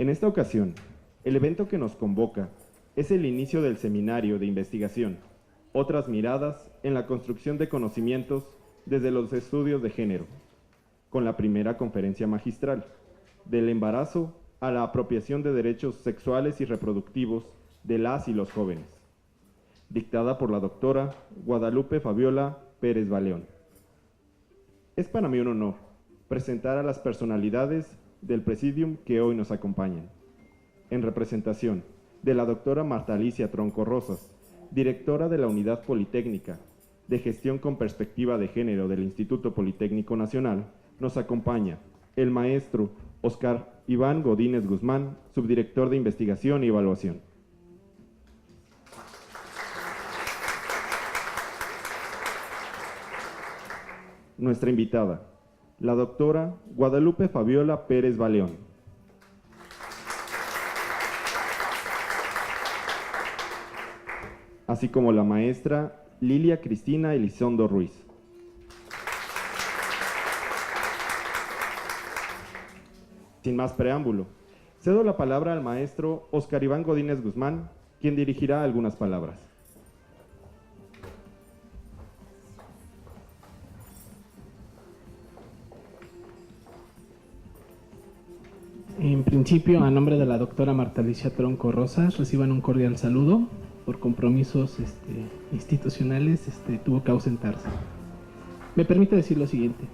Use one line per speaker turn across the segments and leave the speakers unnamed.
En esta ocasión, el evento que nos convoca es el inicio del seminario de investigación, Otras miradas en la construcción de conocimientos desde los estudios de género, con la primera conferencia magistral, del embarazo a la apropiación de derechos sexuales y reproductivos de las y los jóvenes, dictada por la doctora Guadalupe Fabiola Pérez Baleón. Es para mí un honor presentar a las personalidades del Presidium que hoy nos acompañan. En representación de la doctora Marta Alicia Tronco Rosas, directora de la Unidad Politécnica de Gestión con Perspectiva de Género del Instituto Politécnico Nacional, nos acompaña el maestro Óscar Iván Godínez Guzmán, subdirector de Investigación y Evaluación. Nuestra invitada, la doctora Guadalupe Fabiola Pérez Baleón. Así como la maestra Lilia Cristina Elizondo Ruiz. Sin más preámbulo, cedo la palabra al maestro Óscar Iván Godínez Guzmán, quien dirigirá algunas palabras.
En principio, a nombre de la doctora Marta Alicia Tronco Rosas, reciban un cordial saludo. Por compromisos institucionales tuvo que ausentarse. Me permite decir lo siguiente.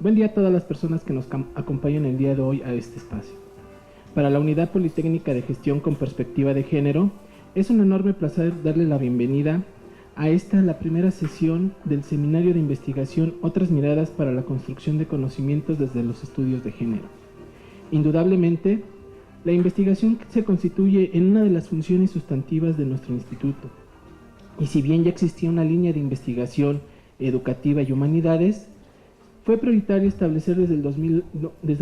Buen día a todas las personas que nos acompañan el día de hoy a este espacio. Para la Unidad Politécnica de Gestión con Perspectiva de Género, es un enorme placer darle la bienvenida a la primera sesión del Seminario de Investigación Otras Miradas para la Construcción de Conocimientos desde los Estudios de Género. Indudablemente, la investigación se constituye en una de las funciones sustantivas de nuestro instituto. Y si bien ya existía una línea de investigación educativa y humanidades, fue prioritario establecer desde el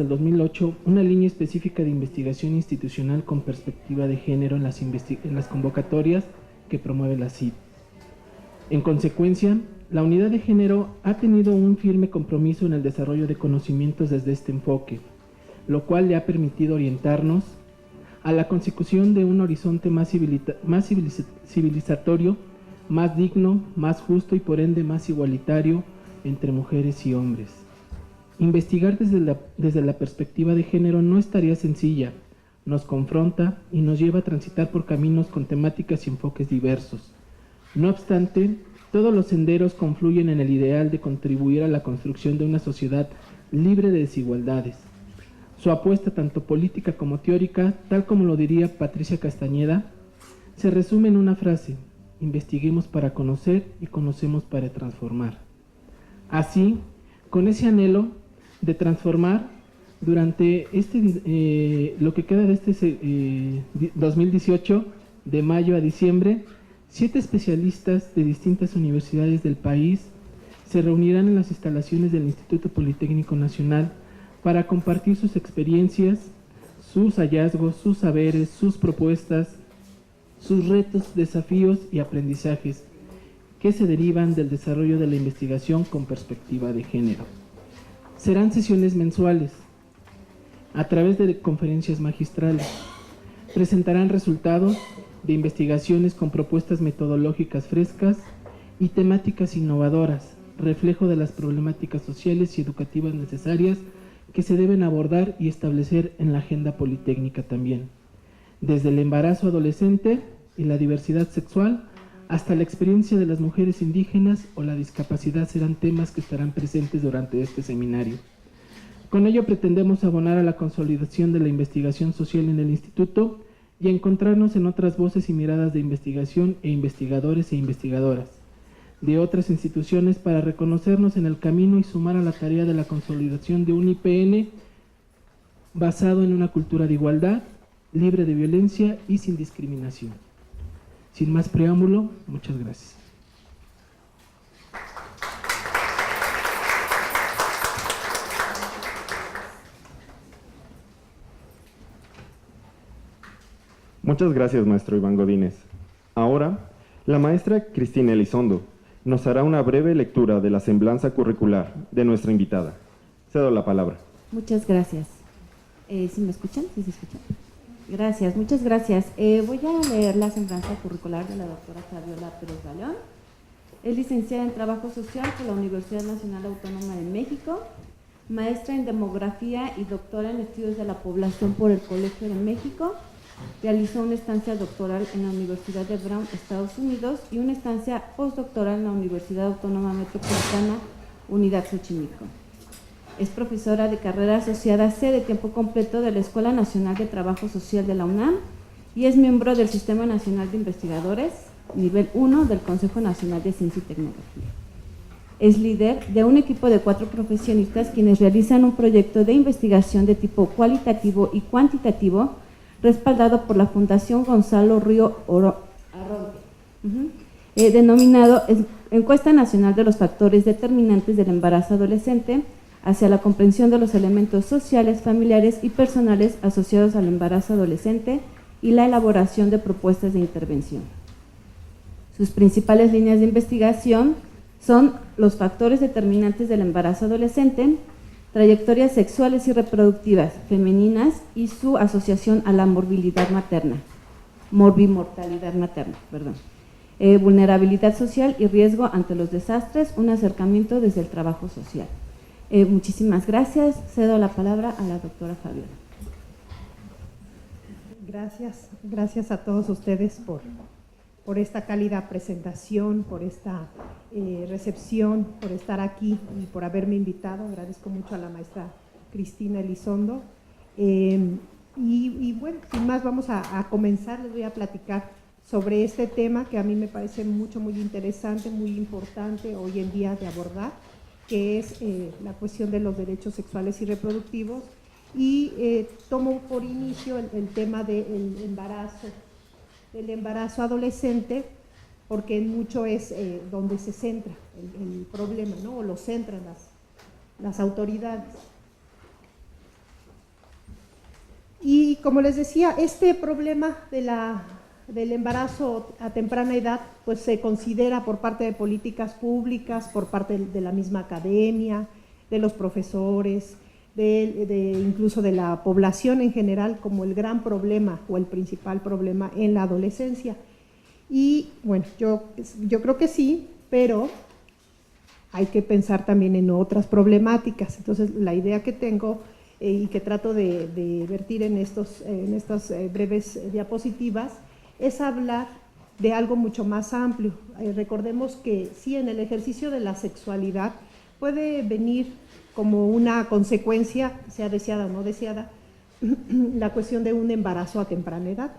2008 una línea específica de investigación institucional con perspectiva de género en las convocatorias que promueve la CID. En consecuencia, la unidad de género ha tenido un firme compromiso en el desarrollo de conocimientos desde este enfoque, lo cual le ha permitido orientarnos a la consecución de un horizonte más civilizatorio, más digno, más justo y por ende más igualitario entre mujeres y hombres. Investigar desde la perspectiva de género no es tarea sencilla, nos confronta y nos lleva a transitar por caminos con temáticas y enfoques diversos. No obstante, todos los senderos confluyen en el ideal de contribuir a la construcción de una sociedad libre de desigualdades. Su apuesta, tanto política como teórica, tal como lo diría Patricia Castañeda, se resume en una frase: investiguemos para conocer y conocemos para transformar. Así, con ese anhelo de transformar, durante lo que queda de este 2018, de mayo a diciembre, 7 especialistas de distintas universidades del país se reunirán en las instalaciones del Instituto Politécnico Nacional para compartir sus experiencias, sus hallazgos, sus saberes, sus propuestas, sus retos, desafíos y aprendizajes que se derivan del desarrollo de la investigación con perspectiva de género. Serán sesiones mensuales, a través de conferencias magistrales. Presentarán resultados de investigaciones con propuestas metodológicas frescas y temáticas innovadoras, reflejo de las problemáticas sociales y educativas necesarias que se deben abordar y establecer en la agenda politécnica también. Desde el embarazo adolescente y la diversidad sexual hasta la experiencia de las mujeres indígenas o la discapacidad serán temas que estarán presentes durante este seminario. Con ello pretendemos abonar a la consolidación de la investigación social en el instituto y encontrarnos en otras voces y miradas de investigación e investigadores e investigadoras de otras instituciones para reconocernos en el camino y sumar a la tarea de la consolidación de un IPN basado en una cultura de igualdad, libre de violencia y sin discriminación. Sin más preámbulo, muchas gracias.
Muchas gracias, maestro Iván Godínez. Ahora, la maestra Cristina Elizondo nos hará una breve lectura de la semblanza curricular de nuestra invitada. Cedo la palabra.
Muchas gracias. ¿Sí me escuchan? ¿Sí se escuchan? Gracias, muchas gracias. Voy a leer la semblanza curricular de la doctora Fabiola Pérez Galeón. Es licenciada en Trabajo Social por la Universidad Nacional Autónoma de México, maestra en Demografía y doctora en Estudios de la Población por el Colegio de México. Realizó una estancia doctoral en la Universidad de Brown, Estados Unidos, y una estancia postdoctoral en la Universidad Autónoma Metropolitana, Unidad Xochimilco. Es profesora de carrera asociada C de tiempo completo de la Escuela Nacional de Trabajo Social de la UNAM y es miembro del Sistema Nacional de Investigadores, nivel 1 del Consejo Nacional de Ciencia y Tecnología. Es líder de un equipo de 4 profesionistas quienes realizan un proyecto de investigación de tipo cualitativo y cuantitativo respaldado por la Fundación Gonzalo Río Arronte, denominado Encuesta Nacional de los Factores Determinantes del Embarazo Adolescente hacia la comprensión de los elementos sociales, familiares y personales asociados al embarazo adolescente y la elaboración de propuestas de intervención. Sus principales líneas de investigación son los factores determinantes del embarazo adolescente, trayectorias sexuales y reproductivas femeninas y su asociación a la morbimortalidad materna, vulnerabilidad social y riesgo ante los desastres, un acercamiento desde el trabajo social. Muchísimas gracias. Cedo la palabra a la doctora Fabiola.
Gracias a todos ustedes por esta cálida presentación, por esta recepción, por estar aquí y por haberme invitado. Agradezco mucho a la maestra Cristina Elizondo. Y bueno, sin más vamos a comenzar. Les voy a platicar sobre este tema que a mí me parece muy interesante, muy importante hoy en día de abordar, que es la cuestión de los derechos sexuales y reproductivos, y tomo por inicio el tema del embarazo adolescente, porque en mucho es donde se centra el problema, ¿no? O lo centran las autoridades. Y como les decía, este problema del embarazo a temprana edad, pues se considera por parte de políticas públicas, por parte de la misma academia, de los profesores, incluso de la población en general, como el gran problema o el principal problema en la adolescencia. Y bueno, yo creo que sí, pero hay que pensar también en otras problemáticas. Entonces, la idea que tengo y que trato de vertir en estas breves diapositivas es hablar de algo mucho más amplio. Recordemos que sí, en el ejercicio de la sexualidad puede venir como una consecuencia, sea deseada o no deseada, la cuestión de un embarazo a temprana edad,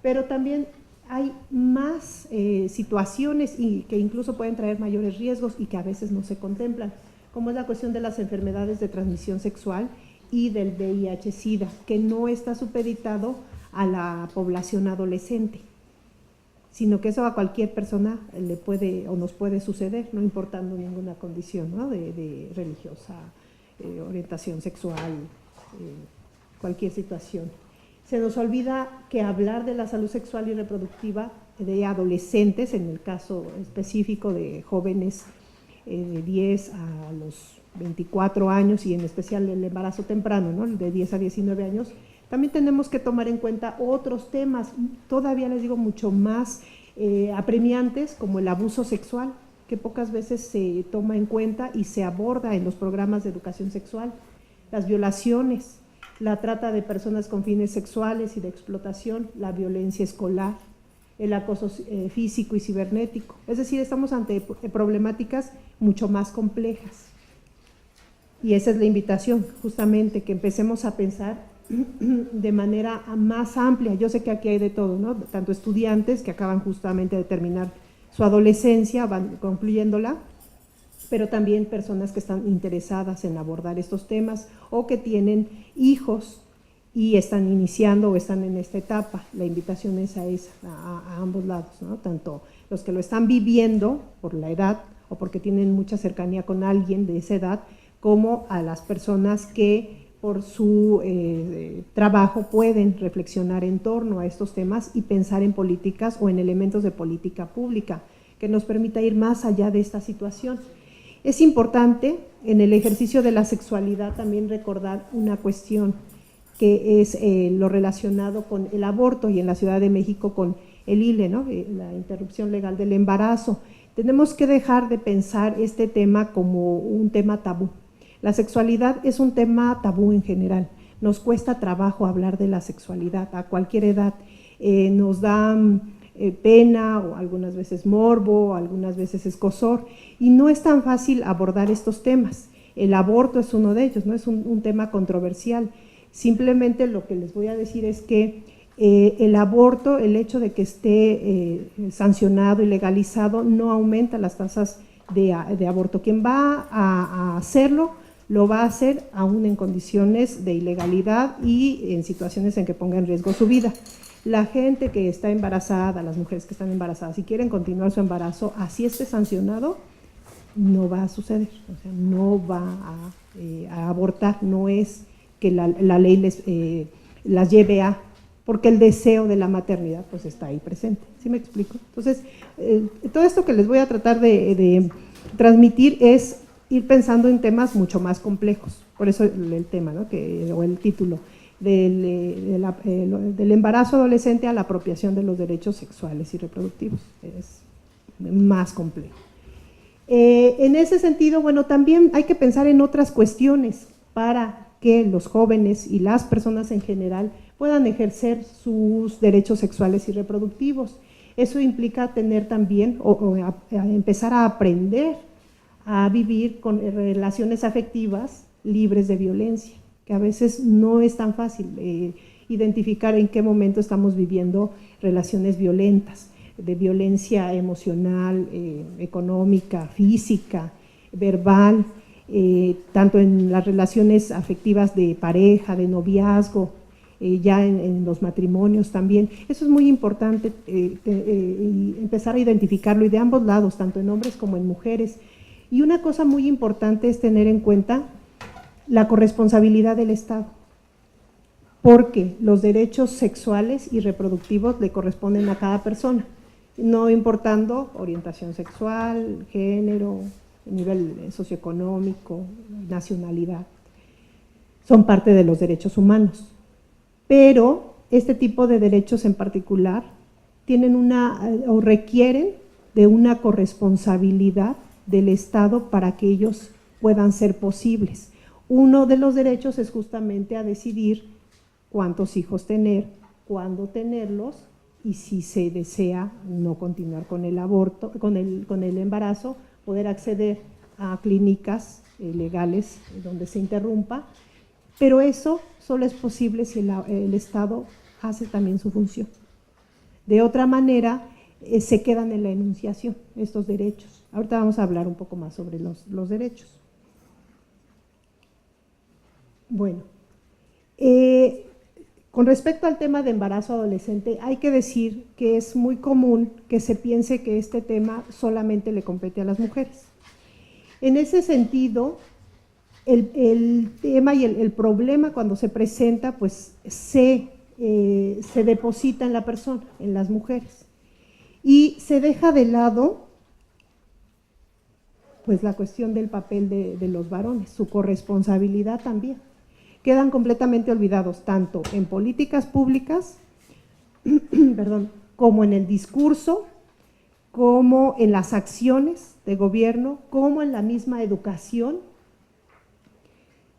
pero también hay más situaciones que incluso pueden traer mayores riesgos y que a veces no se contemplan, como es la cuestión de las enfermedades de transmisión sexual y del VIH-Sida, que no está supeditado a la población adolescente, sino que eso a cualquier persona le puede o nos puede suceder, no importando ninguna condición, ¿no? de religiosa, orientación sexual, cualquier situación. Se nos olvida que hablar de la salud sexual y reproductiva de adolescentes, en el caso específico de jóvenes de 10 a los 24 años y en especial el embarazo temprano, ¿no? De 10 a 19 años, también tenemos que tomar en cuenta otros temas, todavía les digo mucho más apremiantes, como el abuso sexual, que pocas veces se toma en cuenta y se aborda en los programas de educación sexual, las violaciones, la trata de personas con fines sexuales y de explotación, la violencia escolar, el acoso físico y cibernético. Es decir, estamos ante problemáticas mucho más complejas. Y esa es la invitación, justamente, que empecemos a pensar de manera más amplia. Yo sé que aquí hay de todo, ¿no? Tanto estudiantes que acaban justamente de terminar su adolescencia, van concluyéndola, pero también personas que están interesadas en abordar estos temas o que tienen hijos y están iniciando o están en esta etapa. La invitación es a ambos lados, ¿no? Tanto los que lo están viviendo por la edad o porque tienen mucha cercanía con alguien de esa edad, como a las personas que por su trabajo pueden reflexionar en torno a estos temas y pensar en políticas o en elementos de política pública que nos permita ir más allá de esta situación. Es importante en el ejercicio de la sexualidad también recordar una cuestión, que es lo relacionado con el aborto y en la Ciudad de México con el ILE, ¿no? La interrupción legal del embarazo. Tenemos que dejar de pensar este tema como un tema tabú. La sexualidad es un tema tabú en general. Nos cuesta trabajo hablar de la sexualidad a cualquier edad. Nos da pena o algunas veces morbo, algunas veces escozor, y no es tan fácil abordar estos temas. El aborto es uno de ellos, ¿no? Es un tema controversial. Simplemente lo que les voy a decir es que el aborto, el hecho de que esté sancionado y legalizado, no aumenta las tasas de aborto. Quien va a hacerlo, lo va a hacer aún en condiciones de ilegalidad y en situaciones en que ponga en riesgo su vida. La gente que está embarazada, las mujeres que están embarazadas, si quieren continuar su embarazo, así esté sancionado, no va a suceder, o sea, no va a abortar, no es que la ley las lleve a, porque el deseo de la maternidad pues está ahí presente, ¿sí me explico? Entonces, todo esto que les voy a tratar de transmitir es ir pensando en temas mucho más complejos, por eso el tema, ¿no? O el título, del embarazo adolescente a la apropiación de los derechos sexuales y reproductivos, es más complejo. En ese sentido, bueno, también hay que pensar en otras cuestiones para que los jóvenes y las personas en general puedan ejercer sus derechos sexuales y reproductivos. Eso implica tener también, empezar a aprender a vivir con relaciones afectivas libres de violencia, que a veces no es tan fácil identificar en qué momento estamos viviendo relaciones violentas, de violencia emocional, económica, física, verbal, tanto en las relaciones afectivas de pareja, de noviazgo, ya en los matrimonios también. Eso es muy importante, empezar a identificarlo, y de ambos lados, tanto en hombres como en mujeres. Y una cosa muy importante es tener en cuenta la corresponsabilidad del Estado, porque los derechos sexuales y reproductivos le corresponden a cada persona, no importando orientación sexual, género, nivel socioeconómico, nacionalidad. Son parte de los derechos humanos, pero este tipo de derechos en particular tienen o requieren de una corresponsabilidad del Estado para que ellos puedan ser posibles. Uno de los derechos es justamente a decidir cuántos hijos tener, cuándo tenerlos, y si se desea no continuar con el aborto, con el embarazo, poder acceder a clínicas legales donde se interrumpa, pero eso solo es posible si el Estado hace también su función. De otra manera, se quedan en la enunciación estos derechos. Ahorita vamos a hablar un poco más sobre los derechos. Bueno, con respecto al tema de embarazo adolescente, hay que decir que es muy común que se piense que este tema solamente le compete a las mujeres. En ese sentido, el tema y el problema cuando se presenta, pues se deposita en la persona, en las mujeres, y se deja de lado pues la cuestión del papel de los varones, su corresponsabilidad también. Quedan completamente olvidados tanto en políticas públicas, perdón, como en el discurso, como en las acciones de gobierno, como en la misma educación,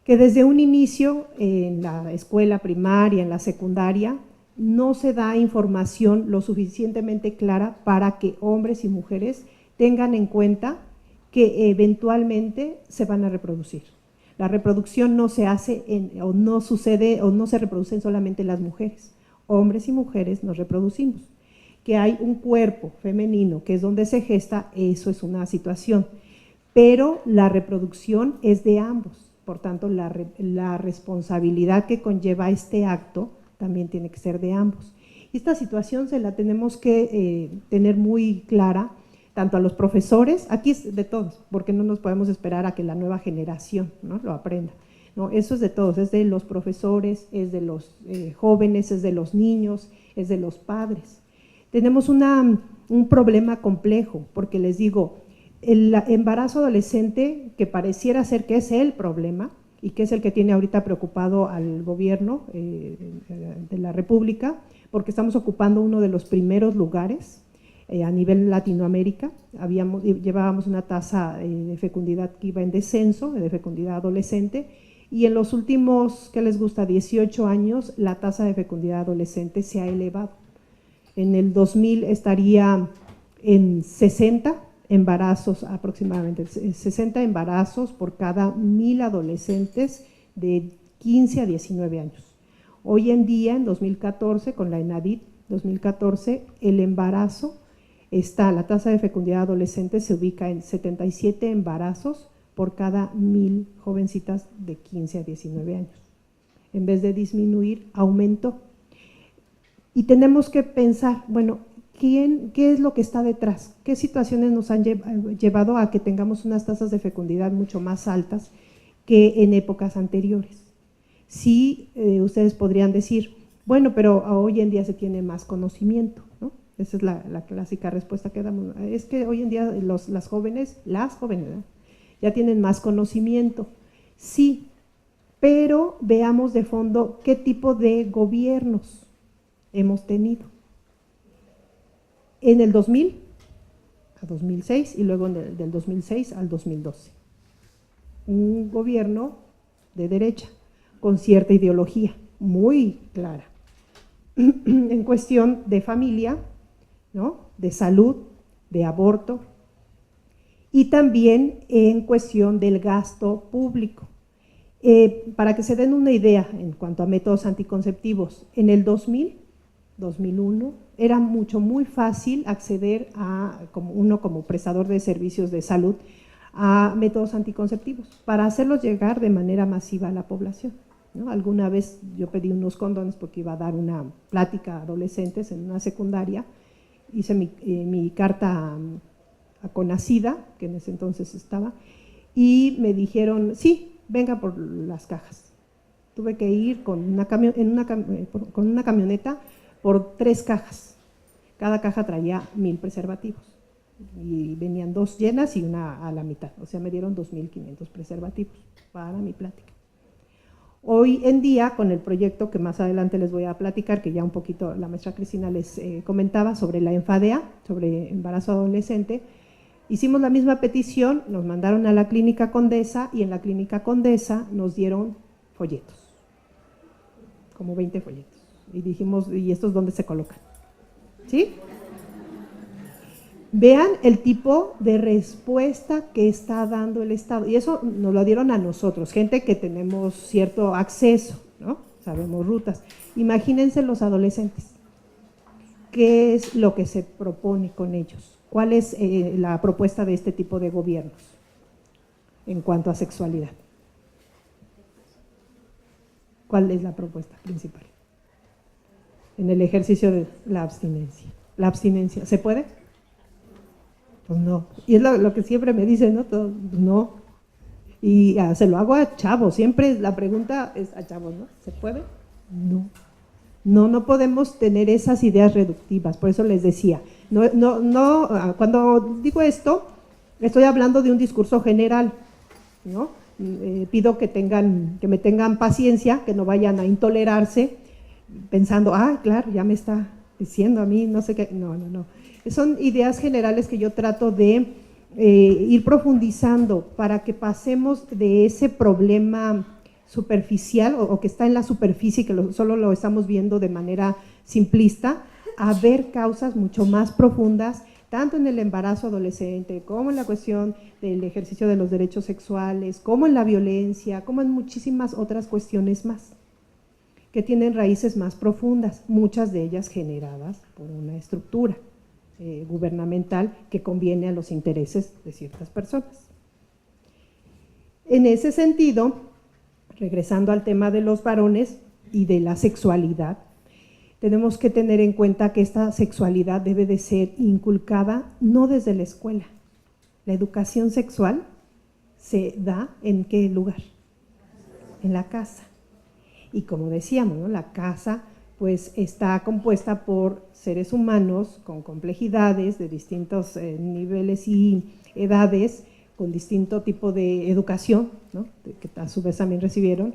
que desde un inicio en la escuela primaria, en la secundaria, no se da información lo suficientemente clara para que hombres y mujeres tengan en cuenta que eventualmente se van a reproducir. La reproducción no se hace o no sucede o no se reproducen solamente las mujeres, hombres y mujeres nos reproducimos. Que hay un cuerpo femenino que es donde se gesta, eso es una situación, pero la reproducción es de ambos, por tanto la responsabilidad que conlleva este acto también tiene que ser de ambos. Esta situación se la tenemos que tener muy clara, tanto a los profesores, aquí es de todos, porque no nos podemos esperar a que la nueva generación, ¿no?, lo aprenda. No, eso es de todos, es de los profesores, es de los jóvenes, es de los niños, es de los padres. Tenemos un problema complejo, porque les digo, el embarazo adolescente, que pareciera ser que es el problema, y que es el que tiene ahorita preocupado al gobierno de la República, porque estamos ocupando uno de los primeros lugares a nivel Latinoamérica. Llevábamos una tasa de fecundidad que iba en descenso, de fecundidad adolescente, y en los últimos, ¿qué les gusta?, 18 años, la tasa de fecundidad adolescente se ha elevado. En el 2000 estaría en 60 embarazos aproximadamente, 60 embarazos por cada 1000 adolescentes de 15 a 19 años. Hoy en día, en 2014, con la ENADIT 2014, el embarazo la tasa de fecundidad adolescente se ubica en 77 embarazos por cada 1000 jovencitas de 15 a 19 años. En vez de disminuir, aumentó. Y tenemos que pensar, bueno, ¿qué es lo que está detrás? ¿Qué situaciones nos han llevado a que tengamos unas tasas de fecundidad mucho más altas que en épocas anteriores? Sí, ustedes podrían decir, bueno, pero hoy en día se tiene más conocimiento, ¿no? Esa es la clásica respuesta que damos. Es que hoy en día las jóvenes, ¿no?, ya tienen más conocimiento. Sí, pero veamos de fondo qué tipo de gobiernos hemos tenido. En el 2000 a 2006 y luego del 2006 al 2012. Un gobierno de derecha con cierta ideología muy clara en cuestión de familia, ¿no?, de salud, de aborto, y también en cuestión del gasto público. Para que se den una idea en cuanto a métodos anticonceptivos, en el 2001, era muy fácil acceder como prestador de servicios de salud a métodos anticonceptivos para hacerlos llegar de manera masiva a la población, ¿no? Alguna vez yo pedí unos condones porque iba a dar una plática a adolescentes en una secundaria. Hice mi carta a Conacida, que en ese entonces estaba, y me dijeron, sí, venga por las cajas. Tuve que ir con una camioneta por 3 cajas. Cada caja traía 1000 preservativos y venían 2 llenas y una a la mitad, o sea, me dieron 2500 preservativos para mi plática. Hoy en día, con el proyecto que más adelante les voy a platicar, que ya un poquito la maestra Cristina les comentaba sobre la ENFADEA, sobre embarazo adolescente, hicimos la misma petición, nos mandaron a la Clínica Condesa y en la Clínica Condesa nos dieron folletos, como 20 folletos. Y dijimos, ¿y estos dónde se colocan? ¿Sí? Vean el tipo de respuesta que está dando el Estado, y eso nos lo dieron a nosotros, gente que tenemos cierto acceso, ¿no? Sabemos rutas. Imagínense los adolescentes, ¿qué es lo que se propone con ellos? ¿Cuál es la propuesta de este tipo de gobiernos en cuanto a sexualidad? ¿Cuál es la propuesta principal? En el ejercicio de la abstinencia. ¿La abstinencia se puede? Pues no, y es lo que siempre me dicen, ¿no? Todo, no, y se lo hago a chavos, siempre la pregunta es a chavos, ¿no? ¿Se puede? No podemos tener esas ideas reductivas, por eso les decía, cuando digo esto, estoy hablando de un discurso general, ¿no? Pido que me tengan paciencia, que no vayan a intolerarse, pensando, claro, ya me está diciendo a mí, no sé qué, no. Son ideas generales que yo trato de ir profundizando para que pasemos de ese problema superficial o que está en la superficie, que solo lo estamos viendo de manera simplista, a ver causas mucho más profundas, tanto en el embarazo adolescente, como en la cuestión del ejercicio de los derechos sexuales, como en la violencia, como en muchísimas otras cuestiones más, que tienen raíces más profundas, muchas de ellas generadas por una estructura gubernamental que conviene a los intereses de ciertas personas. En ese sentido, regresando al tema de los varones y de la sexualidad, tenemos que tener en cuenta que esta sexualidad debe de ser inculcada no desde la escuela. La educación sexual se da ¿en qué lugar? En la casa. Y como decíamos, ¿no?, la casa pues está compuesta por seres humanos con complejidades de distintos niveles y edades, con distinto tipo de educación, ¿no? Que a su vez también recibieron,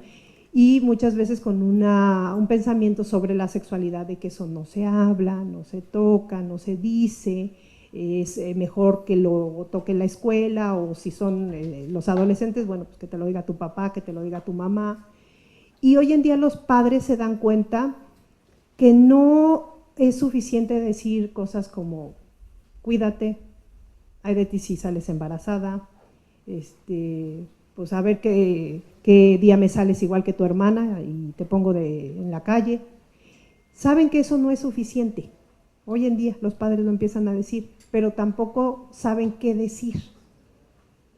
y muchas veces con un pensamiento sobre la sexualidad, de que eso no se habla, no se toca, no se dice, es mejor que lo toque en la escuela, o si son los adolescentes, bueno, pues que te lo diga tu papá, que te lo diga tu mamá. Y hoy en día los padres se dan cuenta que no es suficiente decir cosas como cuídate, ay de ti si sales embarazada, pues a ver qué día me sales igual que tu hermana y te pongo en la calle. Saben que eso no es suficiente. Hoy en día los padres lo empiezan a decir, pero tampoco saben qué decir.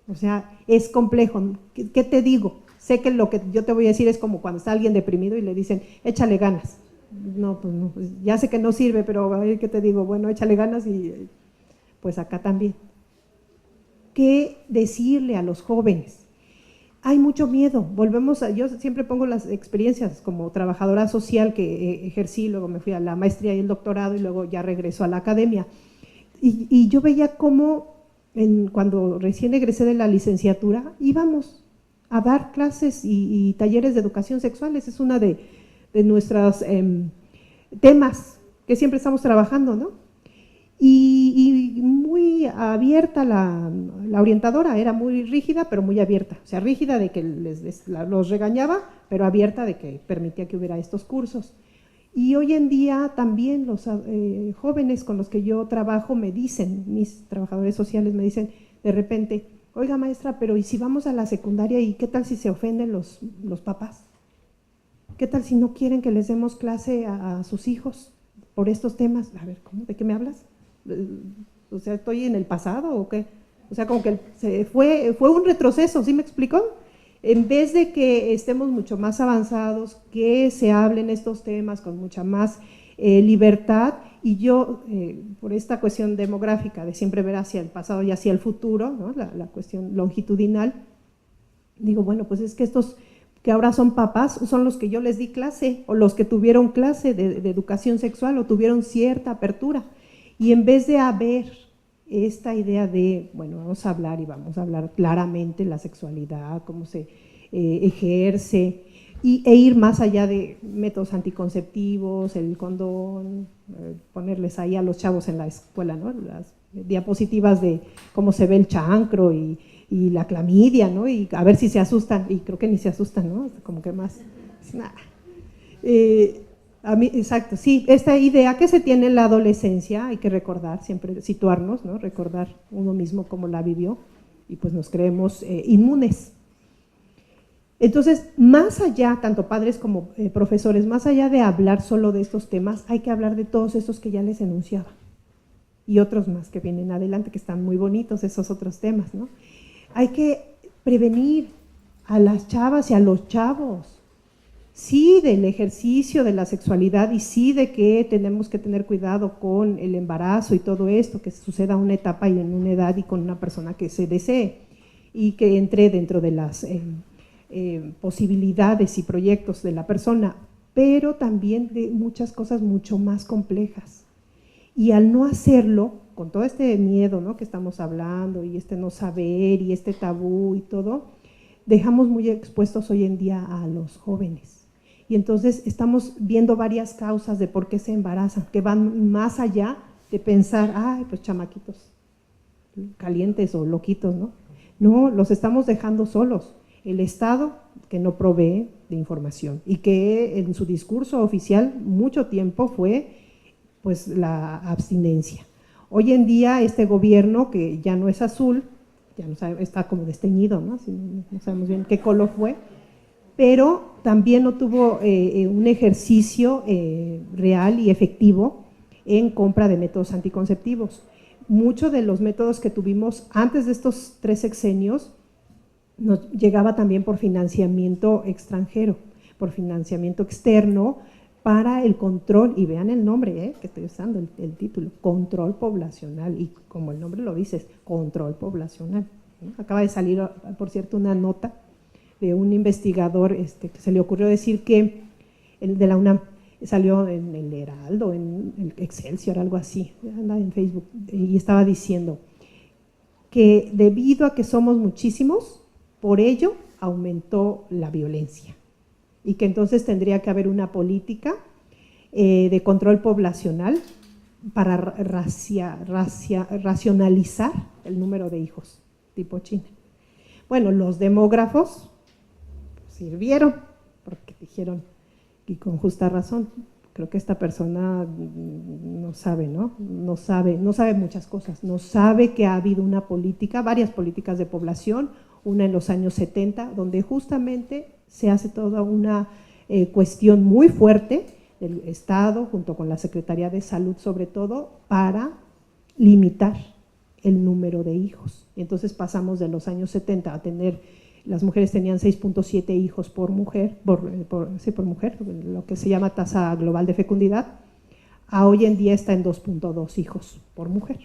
O sea, es complejo. ¿Qué te digo? Sé que lo que yo te voy a decir es como cuando está alguien deprimido y le dicen, échale ganas. No, pues no, pues ya sé que no sirve, pero a ver, ¿qué te digo? Bueno, échale ganas, y pues acá también. ¿Qué decirle a los jóvenes? Hay mucho miedo, yo siempre pongo las experiencias como trabajadora social que ejercí, luego me fui a la maestría y el doctorado y luego ya regreso a la academia. Y yo veía cómo cuando recién egresé de la licenciatura íbamos a dar clases y talleres de educación sexual. Ese es una de nuestros temas que siempre estamos trabajando, ¿no? Y muy abierta la orientadora, era muy rígida, pero muy abierta. O sea, rígida de que los regañaba, pero abierta de que permitía que hubiera estos cursos. Y hoy en día también los jóvenes con los que yo trabajo me dicen, mis trabajadores sociales me dicen de repente, oiga maestra, pero ¿y si vamos a la secundaria y qué tal si se ofenden los papás? ¿Qué tal si no quieren que les demos clase a sus hijos por estos temas? A ver, ¿cómo? ¿De qué me hablas? O sea, ¿estoy en el pasado o qué? O sea, como que fue un retroceso, ¿sí me explicó? En vez de que estemos mucho más avanzados, que se hablen estos temas con mucha más libertad, y yo, por esta cuestión demográfica de siempre ver hacia el pasado y hacia el futuro, ¿no? la cuestión longitudinal, digo, bueno, pues es que estos que ahora son papás son los que yo les di clase, o los que tuvieron clase de educación sexual o tuvieron cierta apertura. Y en vez de haber esta idea de, bueno, vamos a hablar claramente la sexualidad, cómo se ejerce, e ir más allá de métodos anticonceptivos, el condón, ponerles ahí a los chavos en la escuela, ¿no? Las diapositivas de cómo se ve el chancro y la clamidia, ¿no? Y a ver si se asustan, y creo que ni se asustan, ¿no? Como que más, nada. A mí, exacto, sí, esta idea que se tiene en la adolescencia, hay que recordar, siempre situarnos, ¿no? Recordar uno mismo cómo la vivió, y pues nos creemos inmunes. Entonces, más allá, tanto padres como profesores, más allá de hablar solo de estos temas, hay que hablar de todos estos que ya les enunciaba, y otros más que vienen adelante, que están muy bonitos, esos otros temas, ¿no? Hay que prevenir a las chavas y a los chavos, sí, del ejercicio de la sexualidad, y sí de que tenemos que tener cuidado con el embarazo y todo esto, que suceda a una etapa y en una edad y con una persona que se desee, y que entre dentro de las posibilidades y proyectos de la persona, pero también de muchas cosas mucho más complejas. Y al no hacerlo, con todo este miedo, ¿no? que estamos hablando, y este no saber, y este tabú y todo, dejamos muy expuestos hoy en día a los jóvenes. Y entonces estamos viendo varias causas de por qué se embarazan, que van más allá de pensar, ay, pues chamaquitos calientes o loquitos, ¿no? No, los estamos dejando solos. El Estado, que no provee de información, y que en su discurso oficial mucho tiempo fue pues la abstinencia. Hoy en día este gobierno, que ya no es azul, ya no sabe, está como desteñido, ¿no? No sabemos bien qué color fue, pero también no tuvo un ejercicio real y efectivo en compra de métodos anticonceptivos. Muchos de los métodos que tuvimos antes de estos 3 sexenios nos llegaba también por financiamiento extranjero, por financiamiento externo, para el control, y vean el nombre que estoy usando, el título, control poblacional, y como el nombre lo dice, es control poblacional, ¿no? Acaba de salir, por cierto, una nota de un investigador que se le ocurrió decir que, de la UNAM, salió en el Heraldo, en el Excelsior, algo así, anda en Facebook, y estaba diciendo, que debido a que somos muchísimos, por ello aumentó la violencia y que entonces tendría que haber una política de control poblacional para racionalizar el número de hijos, tipo China. Bueno, los demógrafos sirvieron, porque dijeron, y con justa razón, creo que esta persona no sabe, ¿no? No sabe muchas cosas, no sabe que ha habido una política, varias políticas de población, una en los años 70, donde justamente se hace toda una cuestión muy fuerte del Estado, junto con la Secretaría de Salud sobre todo, para limitar el número de hijos. Entonces pasamos de los años 70 a tener, las mujeres tenían 6.7 hijos por mujer, por mujer, lo que se llama tasa global de fecundidad, a hoy en día está en 2.2 hijos por mujer.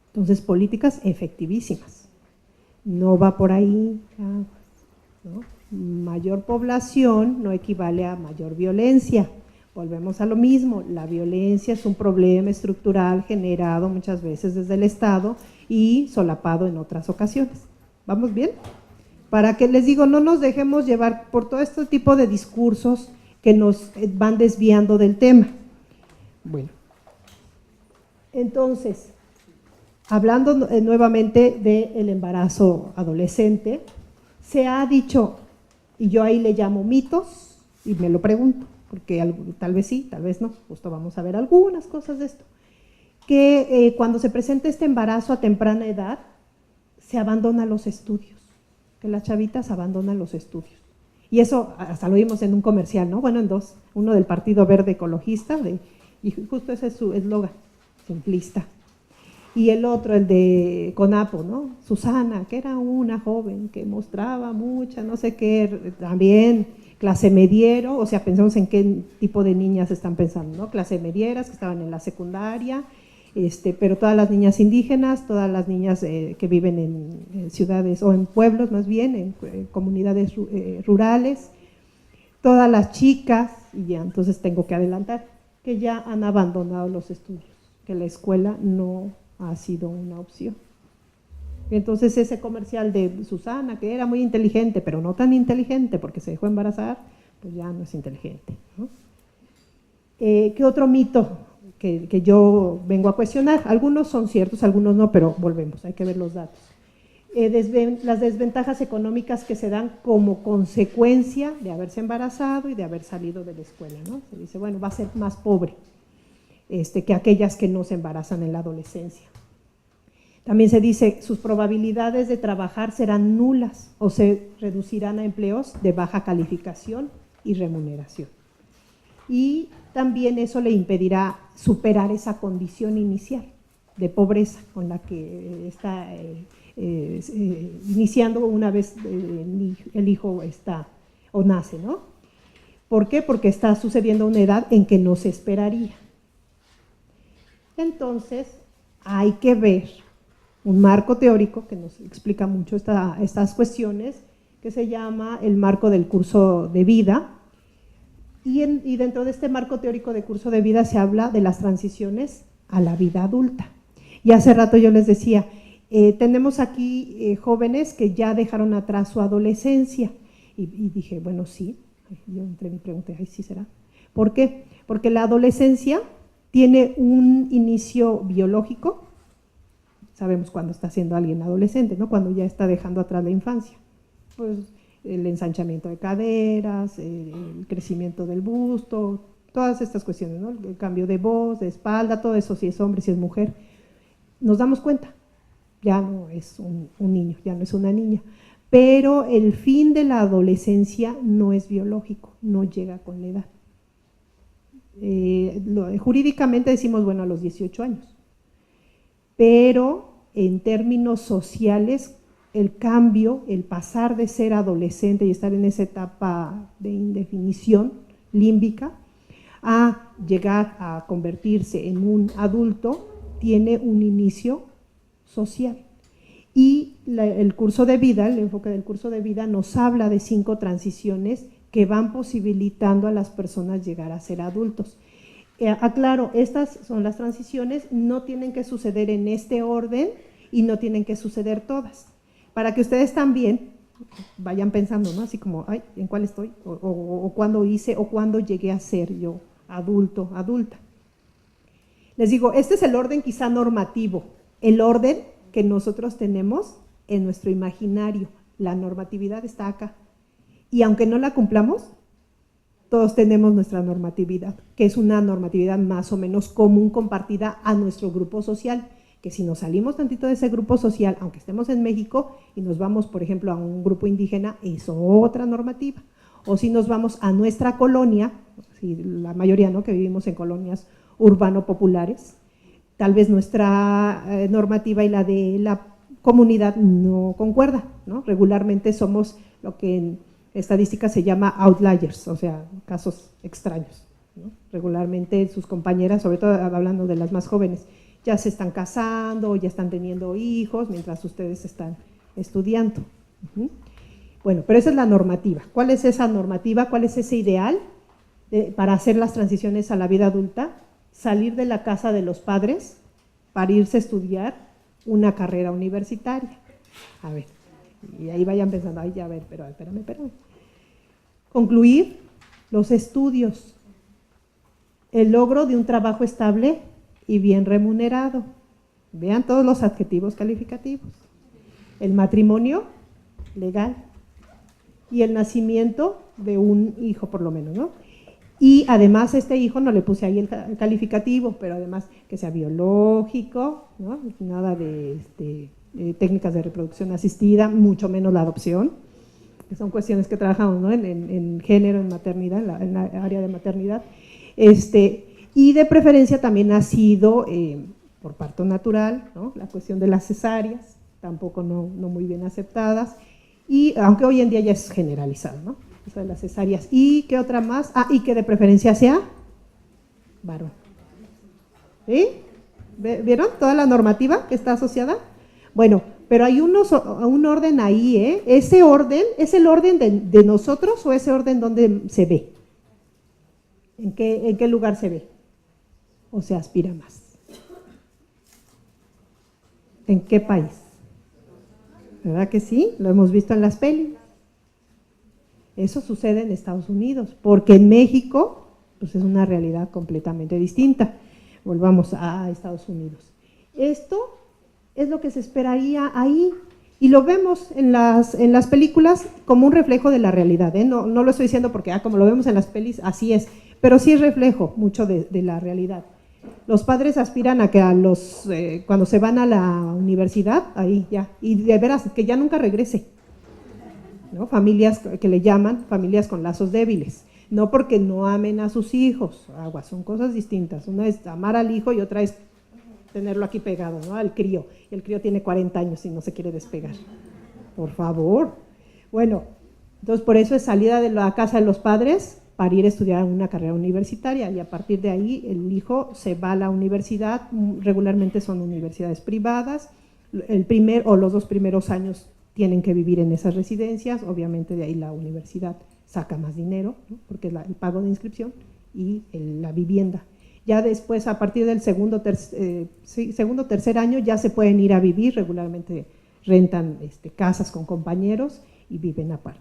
Entonces, políticas efectivísimas. No va por ahí, ¿no? Mayor población no equivale a mayor violencia. Volvemos a lo mismo, la violencia es un problema estructural generado muchas veces desde el Estado y solapado en otras ocasiones. ¿Vamos bien? Para que les digo, no nos dejemos llevar por todo este tipo de discursos que nos van desviando del tema. Bueno, entonces, hablando nuevamente del embarazo adolescente, se ha dicho, y yo ahí le llamo mitos, y me lo pregunto, porque tal vez sí, tal vez no, justo vamos a ver algunas cosas de esto, que cuando se presenta este embarazo a temprana edad, se abandonan los estudios, que las chavitas abandonan los estudios. Y eso hasta lo vimos en un comercial, ¿no? Bueno, en dos, uno del Partido Verde Ecologista, y justo ese es su eslogan, simplista. Y el otro, el de Conapo, ¿no? Susana, que era una joven que mostraba mucha, no sé qué, también clase mediero, o sea, pensamos en qué tipo de niñas están pensando, ¿no? Clase medieras que estaban en la secundaria, pero todas las niñas indígenas, todas las niñas que viven en ciudades o en pueblos más bien, en comunidades rurales, todas las chicas, y ya entonces tengo que adelantar, que ya han abandonado los estudios, que la escuela no ha sido una opción. Entonces ese comercial de Susana, que era muy inteligente, pero no tan inteligente porque se dejó embarazar, pues ya no es inteligente, ¿no? ¿Qué otro mito que yo vengo a cuestionar? Algunos son ciertos, algunos no, pero volvemos, hay que ver los datos. Las desventajas económicas que se dan como consecuencia de haberse embarazado y de haber salido de la escuela, ¿no? Se dice, bueno, va a ser más pobre que aquellas que no se embarazan en la adolescencia. También se dice, sus probabilidades de trabajar serán nulas o se reducirán a empleos de baja calificación y remuneración. Y también eso le impedirá superar esa condición inicial de pobreza con la que está iniciando una vez el hijo está o nace, ¿no? ¿Por qué? Porque está sucediendo a una edad en que no se esperaría. Entonces, hay que ver un marco teórico que nos explica mucho estas cuestiones, que se llama el marco del curso de vida, y dentro de este marco teórico de curso de vida se habla de las transiciones a la vida adulta. Y hace rato yo les decía, tenemos aquí jóvenes que ya dejaron atrás su adolescencia, y dije, bueno, sí, yo entré y pregunté, ay, sí será. ¿Por qué? Porque la adolescencia tiene un inicio biológico. Sabemos cuando está siendo alguien adolescente, ¿no? Cuando ya está dejando atrás la infancia. Pues el ensanchamiento de caderas, el crecimiento del busto, todas estas cuestiones, ¿no? El cambio de voz, de espalda, todo eso, si es hombre, si es mujer. Nos damos cuenta, ya no es un niño, ya no es una niña. Pero el fin de la adolescencia no es biológico, no llega con la edad. Jurídicamente decimos, bueno, a los 18 años. Pero en términos sociales, el cambio, el pasar de ser adolescente y estar en esa etapa de indefinición límbica a llegar a convertirse en un adulto, tiene un inicio social. Y el curso de vida, el enfoque del curso de vida nos habla de 5 transiciones que van posibilitando a las personas llegar a ser adultos. Aclaro, estas son las transiciones, no tienen que suceder en este orden y no tienen que suceder todas. Para que ustedes también vayan pensando, ¿no? Así como, ay, ¿en cuál estoy? O cuándo hice, o cuándo llegué a ser yo adulto, adulta. Les digo, este es el orden quizá normativo, el orden que nosotros tenemos en nuestro imaginario. La normatividad está acá. Y aunque no la cumplamos, todos tenemos nuestra normatividad, que es una normatividad más o menos común compartida a nuestro grupo social, que si nos salimos tantito de ese grupo social, aunque estemos en México y nos vamos, por ejemplo, a un grupo indígena, es otra normativa. O si nos vamos a nuestra colonia, si la mayoría, ¿no?, que vivimos en colonias urbano-populares, tal vez nuestra normativa y la de la comunidad no concuerda, ¿no? Regularmente somos lo que en estadística se llama outliers, o sea, casos extraños, ¿no? Regularmente sus compañeras, sobre todo hablando de las más jóvenes, ya se están casando, ya están teniendo hijos, mientras ustedes están estudiando. Bueno, pero esa es la normativa. ¿Cuál es esa normativa? ¿Cuál es ese ideal para hacer las transiciones a la vida adulta? Salir de la casa de los padres para irse a estudiar una carrera universitaria. A ver, y ahí vayan pensando, ay, ya, a ver, pero espérame. Concluir los estudios, el logro de un trabajo estable y bien remunerado. Vean todos los adjetivos calificativos. El matrimonio legal y el nacimiento de un hijo, por lo menos, ¿no? Y además este hijo, no le puse ahí el calificativo, pero además que sea biológico, ¿no? Nada de técnicas de reproducción asistida, mucho menos la adopción, que son cuestiones que trabajamos, ¿no?, en género, en maternidad, en la área de maternidad. Y de preferencia también ha sido por parto natural, ¿no? La cuestión de las cesáreas, tampoco no muy bien aceptadas, y aunque hoy en día ya es generalizado, ¿no?, eso de las cesáreas. ¿Y qué otra más? Y que de preferencia sea varón. ¿Sí? ¿Vieron toda la normativa que está asociada? Bueno, pero hay un orden ahí, ¿eh? ¿Ese orden es el orden de nosotros o ese orden donde se ve? ¿En qué lugar se ve? ¿O se aspira más? ¿En qué país? ¿Verdad que sí? Lo hemos visto en las pelis. Eso sucede en Estados Unidos, porque en México pues es una realidad completamente distinta. Volvamos a Estados Unidos. Esto es lo que se esperaría ahí, y lo vemos en las películas como un reflejo de la realidad, ¿eh? No lo estoy diciendo porque como lo vemos en las pelis, así es, pero sí es reflejo mucho de la realidad. Los padres aspiran a que cuando se van a la universidad, ahí ya, y de veras, que ya nunca regrese, ¿no? Familias que le llaman familias con lazos débiles, no porque no amen a sus hijos, son cosas distintas. Una es amar al hijo y otra es tenerlo aquí pegado, ¿no?, al crío. El crío tiene 40 años y no se quiere despegar. Por favor. Bueno, entonces por eso es salida de la casa de los padres para ir a estudiar una carrera universitaria, y a partir de ahí el hijo se va a la universidad. Regularmente son universidades privadas. Los 2 primeros años tienen que vivir en esas residencias. Obviamente de ahí la universidad saca más dinero, ¿no?, porque es el pago de inscripción y la vivienda. Ya después, a partir del segundo tercer año, ya se pueden ir a vivir. Regularmente rentan casas con compañeros y viven aparte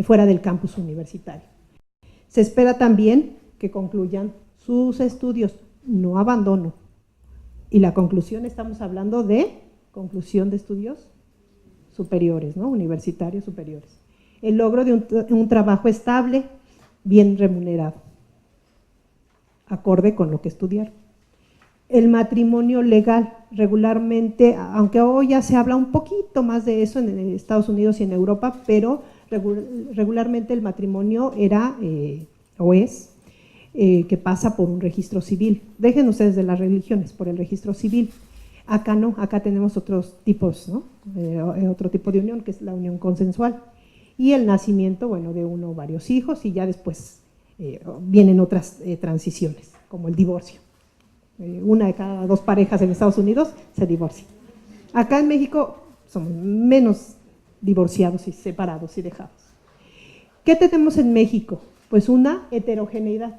fuera del campus universitario. Se espera también que concluyan sus estudios, no abandono. Y la conclusión, estamos hablando de conclusión de estudios superiores, ¿no?, universitarios superiores. El logro de un trabajo estable, bien remunerado, acorde con lo que estudiaron. El matrimonio legal, regularmente, aunque hoy ya se habla un poquito más de eso en Estados Unidos y en Europa, pero regularmente el matrimonio era o es que pasa por un registro civil. Dejen ustedes de las religiones, por el registro civil. Acá no, acá tenemos otros tipos, ¿no? Otro tipo de unión, que es la unión consensual. Y el nacimiento, bueno, de uno o varios hijos, y ya después vienen otras transiciones, como el divorcio. Una de cada 2 parejas en Estados Unidos se divorcia. Acá en México somos menos divorciados y separados y dejados. ¿Qué tenemos en México? Pues una heterogeneidad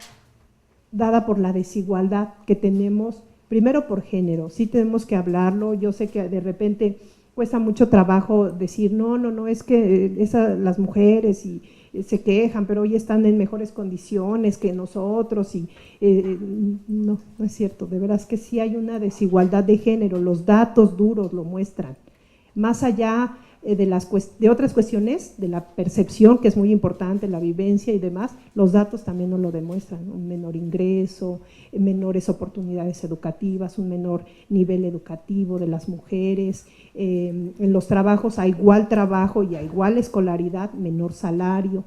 dada por la desigualdad que tenemos Primero por género, sí tenemos que hablarlo. Yo sé que de repente cuesta mucho trabajo decir, no, es que las mujeres y se quejan, pero hoy están en mejores condiciones que nosotros y no es cierto, de veras que sí hay una desigualdad de género, los datos duros lo muestran. Más allá de otras cuestiones, de la percepción, que es muy importante, la vivencia y demás, los datos también nos lo demuestran, un menor ingreso, menores oportunidades educativas, un menor nivel educativo de las mujeres, en los trabajos a igual trabajo y a igual escolaridad, menor salario,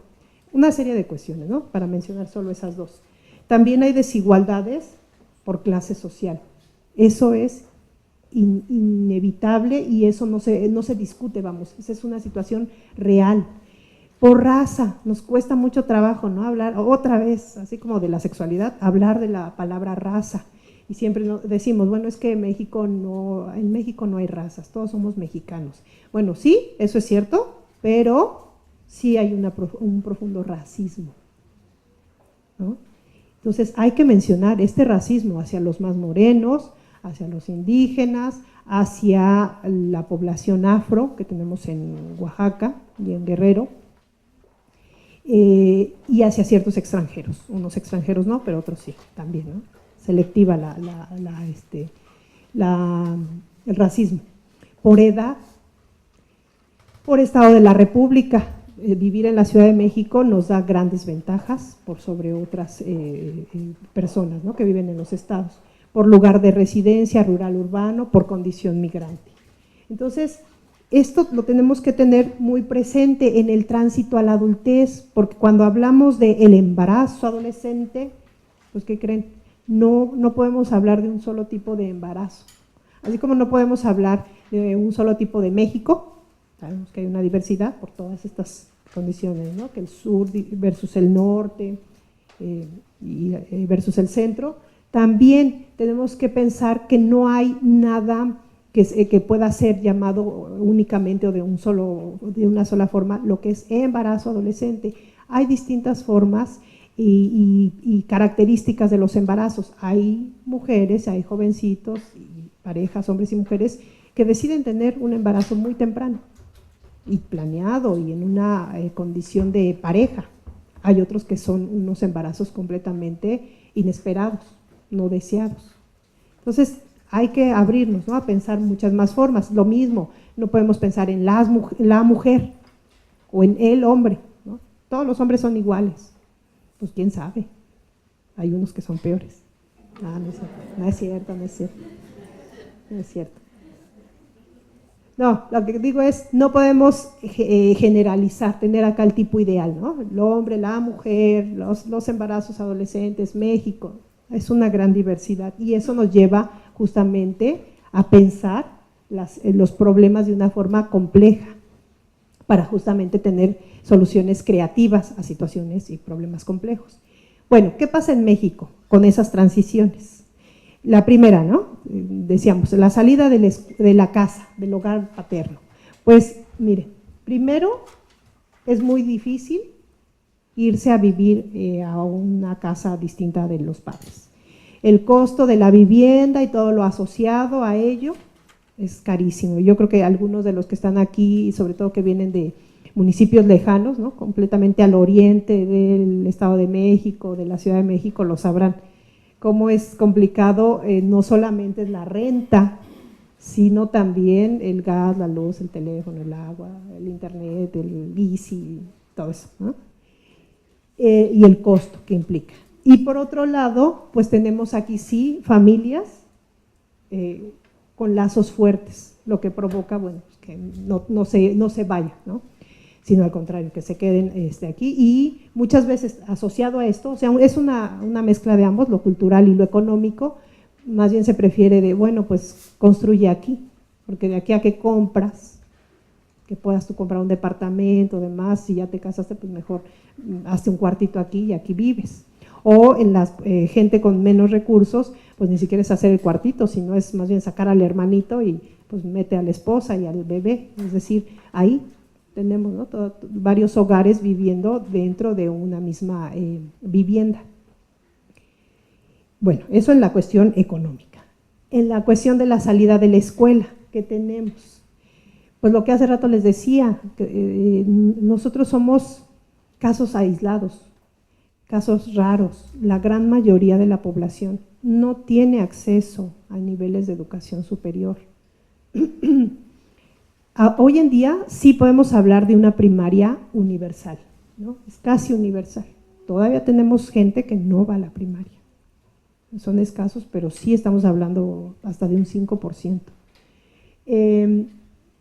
una serie de cuestiones, ¿no? Para mencionar solo esas dos. También hay desigualdades por clase social, eso es inevitable y eso no se discute, vamos, esa es una situación real. Por raza, nos cuesta mucho trabajo, ¿no? Hablar otra vez, así como de la sexualidad, hablar de la palabra raza, y siempre decimos, bueno, es que en México no hay razas, todos somos mexicanos. Bueno, sí, eso es cierto, pero sí hay un profundo racismo, ¿no? Entonces hay que mencionar este racismo hacia los más morenos, hacia los indígenas, hacia la población afro que tenemos en Oaxaca y en Guerrero, y hacia ciertos extranjeros, unos extranjeros no, pero otros sí, también, ¿no? Selectiva el racismo. Por edad, por estado de la República, vivir en la Ciudad de México nos da grandes ventajas por sobre otras personas, ¿no? Que viven en los estados, por lugar de residencia, rural, urbano, por condición migrante. Entonces, esto lo tenemos que tener muy presente en el tránsito a la adultez, porque cuando hablamos del embarazo adolescente, pues ¿qué creen? No podemos hablar de un solo tipo de embarazo, así como no podemos hablar de un solo tipo de México. Sabemos que hay una diversidad por todas estas condiciones, ¿no? Que el sur versus el norte versus el centro. También tenemos que pensar que no hay nada que pueda ser llamado únicamente o de una sola forma, lo que es embarazo adolescente. Hay distintas formas y características de los embarazos. Hay mujeres, hay jovencitos, y parejas, hombres y mujeres, que deciden tener un embarazo muy temprano y planeado y en una condición de pareja. Hay otros que son unos embarazos completamente inesperados, no deseados. Entonces hay que abrirnos, ¿no? A pensar muchas más formas. Lo mismo, no podemos pensar en la mujer o en el hombre, ¿no? Todos los hombres son iguales. Pues quién sabe, hay unos que son peores. No es cierto. No, lo que digo es, no podemos generalizar, tener acá el tipo ideal, ¿no? El hombre, la mujer, los embarazos adolescentes, México, es una gran diversidad y eso nos lleva justamente a pensar los problemas de una forma compleja para justamente tener soluciones creativas a situaciones y problemas complejos. Bueno, ¿qué pasa en México con esas transiciones? La primera, ¿no? Decíamos, la salida de la casa, del hogar paterno. Pues, mire, primero es muy difícil irse a vivir a una casa distinta de los padres. El costo de la vivienda y todo lo asociado a ello es carísimo. Yo creo que algunos de los que están aquí, y sobre todo que vienen de municipios lejanos, ¿no? Completamente al oriente del Estado de México, de la Ciudad de México, lo sabrán. Cómo es complicado, no solamente la renta, sino también el gas, la luz, el teléfono, el agua, el internet, el bici, todo eso, ¿no? Y el costo que implica. Y por otro lado, pues tenemos aquí sí familias con lazos fuertes, lo que provoca, bueno, que no se vayan, ¿no? Sino al contrario, que se queden aquí, y muchas veces asociado a esto, o sea, es una mezcla de ambos, lo cultural y lo económico. Más bien se prefiere de, bueno, pues construye aquí, porque de aquí a que compras, que puedas tú comprar un departamento, demás, si ya te casaste, pues mejor hazte un cuartito aquí y aquí vives. O en la gente con menos recursos, pues ni siquiera es hacer el cuartito, sino es más bien sacar al hermanito y pues mete a la esposa y al bebé, es decir, ahí tenemos, ¿no? Varios hogares viviendo dentro de una misma vivienda. Bueno, eso en la cuestión económica. en la cuestión de la salida de la escuela que tenemos. Pues lo que hace rato les decía, que, nosotros somos casos aislados, casos raros. La gran mayoría de la población no tiene acceso a niveles de educación superior. Hoy en día sí podemos hablar de una primaria universal, ¿no? Es casi universal. Todavía tenemos gente que no va a la primaria. Son escasos, pero sí estamos hablando hasta de un 5%.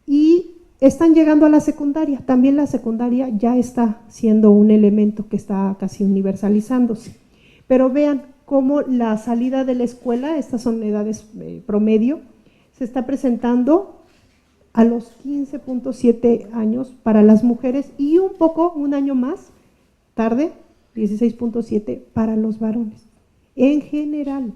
Y están llegando a la secundaria. También la secundaria ya está siendo un elemento que está casi universalizándose. Pero vean cómo la salida de la escuela, estas son edades promedio, se está presentando a los 15.7 años para las mujeres y un año más tarde, 16.7 para los varones. En general,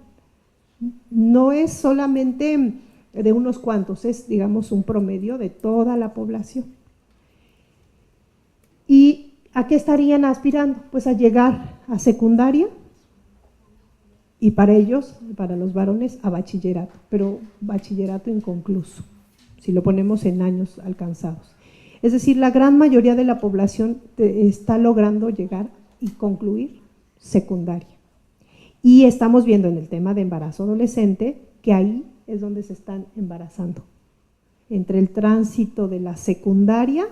no es solamente de unos cuantos, es, digamos, un promedio de toda la población. ¿Y a qué estarían aspirando? Pues a llegar a secundaria y para ellos, para los varones, a bachillerato, pero bachillerato inconcluso, si lo ponemos en años alcanzados. Es decir, la gran mayoría de la población está logrando llegar y concluir secundaria. Y estamos viendo en el tema de embarazo adolescente que ahí es donde se están embarazando, entre el tránsito de la secundaria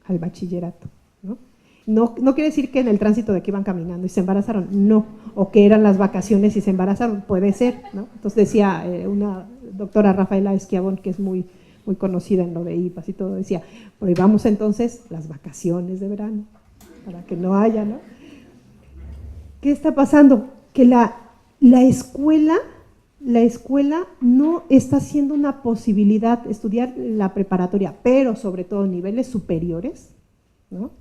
al bachillerato, ¿no? No quiere decir que en el tránsito de aquí van caminando y se embarazaron, no, o que eran las vacaciones y se embarazaron, puede ser, ¿no? Entonces decía una doctora Rafaela Esquiabón, que es muy conocida en lo de IPAS y todo, decía, prohibamos entonces las vacaciones de verano, para que no haya, ¿no? ¿Qué está pasando? Que la escuela no está siendo una posibilidad estudiar la preparatoria, pero sobre todo niveles superiores, ¿no?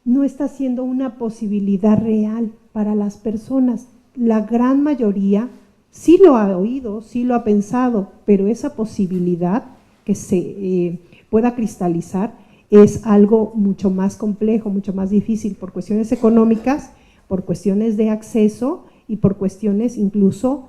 No está siendo una posibilidad real para las personas. La gran mayoría sí lo ha oído, sí lo ha pensado, pero esa posibilidad que se pueda cristalizar es algo mucho más complejo, mucho más difícil por cuestiones económicas, por cuestiones de acceso y por cuestiones incluso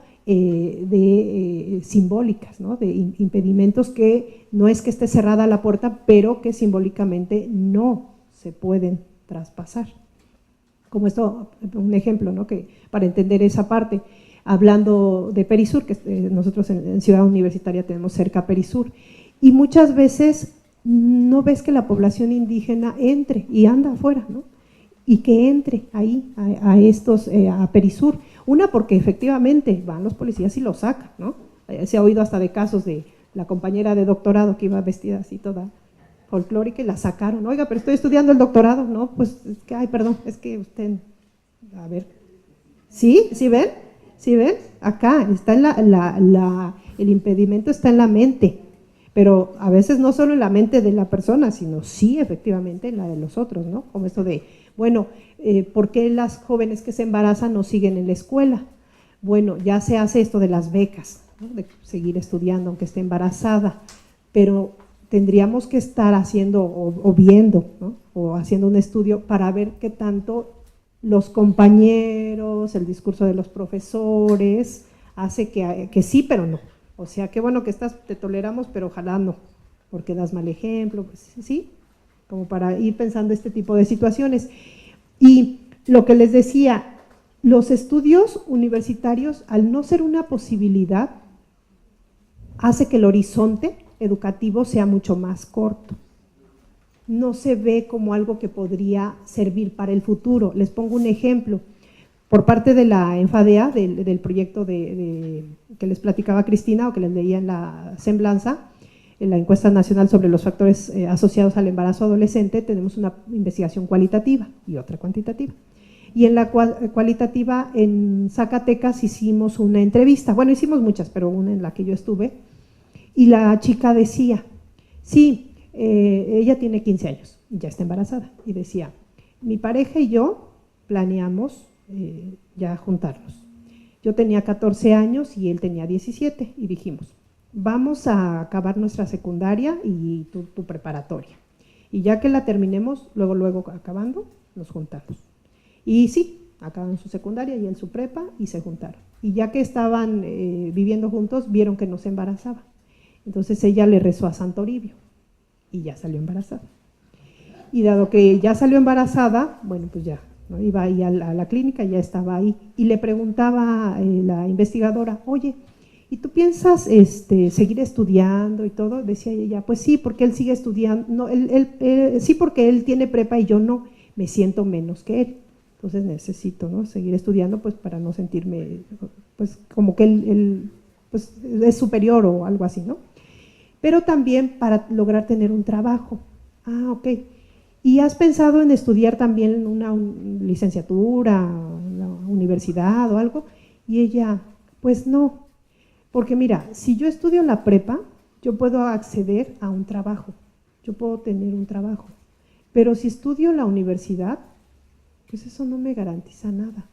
simbólicas, ¿no? De impedimentos que no es que esté cerrada la puerta, pero que simbólicamente no se pueden traspasar. Como esto, un ejemplo, ¿no? Que para entender esa parte, hablando de Perisur, que nosotros en Ciudad Universitaria tenemos cerca Perisur, y muchas veces no ves que la población indígena entre y anda afuera, ¿no? Y que entre ahí a Perisur. Una, porque efectivamente van los policías y los sacan, ¿no? Se ha oído hasta de casos de la compañera de doctorado que iba vestida así toda folclórica y la sacaron. Oiga, pero estoy estudiando el doctorado, ¿no? Pues es que, ay, perdón, es que usted, a ver, ¿sí? ¿Sí ven? ¿Sí ven? Acá está el impedimento está en la mente, pero a veces no solo en la mente de la persona, sino sí efectivamente en la de los otros, ¿no? Como esto de, bueno, ¿por qué las jóvenes que se embarazan no siguen en la escuela? Bueno, ya se hace esto de las becas, ¿no? De seguir estudiando aunque esté embarazada, pero tendríamos que estar haciendo o viendo, ¿no? O haciendo un estudio para ver qué tanto los compañeros, el discurso de los profesores hace que sí, pero no. O sea, qué bueno que te toleramos, pero ojalá no, porque das mal ejemplo, pues, ¿sí? Como para ir pensando este tipo de situaciones. Y lo que les decía, los estudios universitarios, al no ser una posibilidad, hace que el horizonte educativo sea mucho más corto. No se ve como algo que podría servir para el futuro. Les pongo un ejemplo. Por parte de la ENFADEA, del proyecto que les platicaba Cristina o que les leía en la semblanza, en la encuesta nacional sobre los factores asociados al embarazo adolescente, tenemos una investigación cualitativa y otra cuantitativa. Y en la cualitativa, en Zacatecas, hicimos una entrevista, bueno, hicimos muchas, pero una en la que yo estuve, y la chica decía, sí, ella tiene 15 años, ya está embarazada, y decía, mi pareja y yo planeamos ya juntarnos. Yo tenía 14 años y él tenía 17 y dijimos, vamos a acabar nuestra secundaria y tu preparatoria. Y ya que la terminemos, luego acabando, nos juntamos. Y sí, acaban su secundaria y él su prepa y se juntaron. Y ya que estaban viviendo juntos, vieron que no se embarazaba. Entonces ella le rezó a Santo Toribio y ya salió embarazada. Y dado que ya salió embarazada, bueno, pues ya, ¿no? Iba ahí a la clínica, ya estaba ahí. Y le preguntaba la investigadora, oye, ¿y tú piensas seguir estudiando y todo? Decía ella, pues sí, porque él sigue estudiando, no, sí, porque él tiene prepa y yo no, me siento menos que él. Entonces necesito, ¿no?, seguir estudiando pues para no sentirme pues como que él pues, es superior o algo así, ¿no? Pero también para lograr tener un trabajo. Ah, ok. ¿Y has pensado en estudiar también una licenciatura, una universidad o algo? Y ella, pues no, porque mira, si yo estudio la prepa, yo puedo acceder a un trabajo, yo puedo tener un trabajo, pero si estudio la universidad, pues eso no me garantiza nada,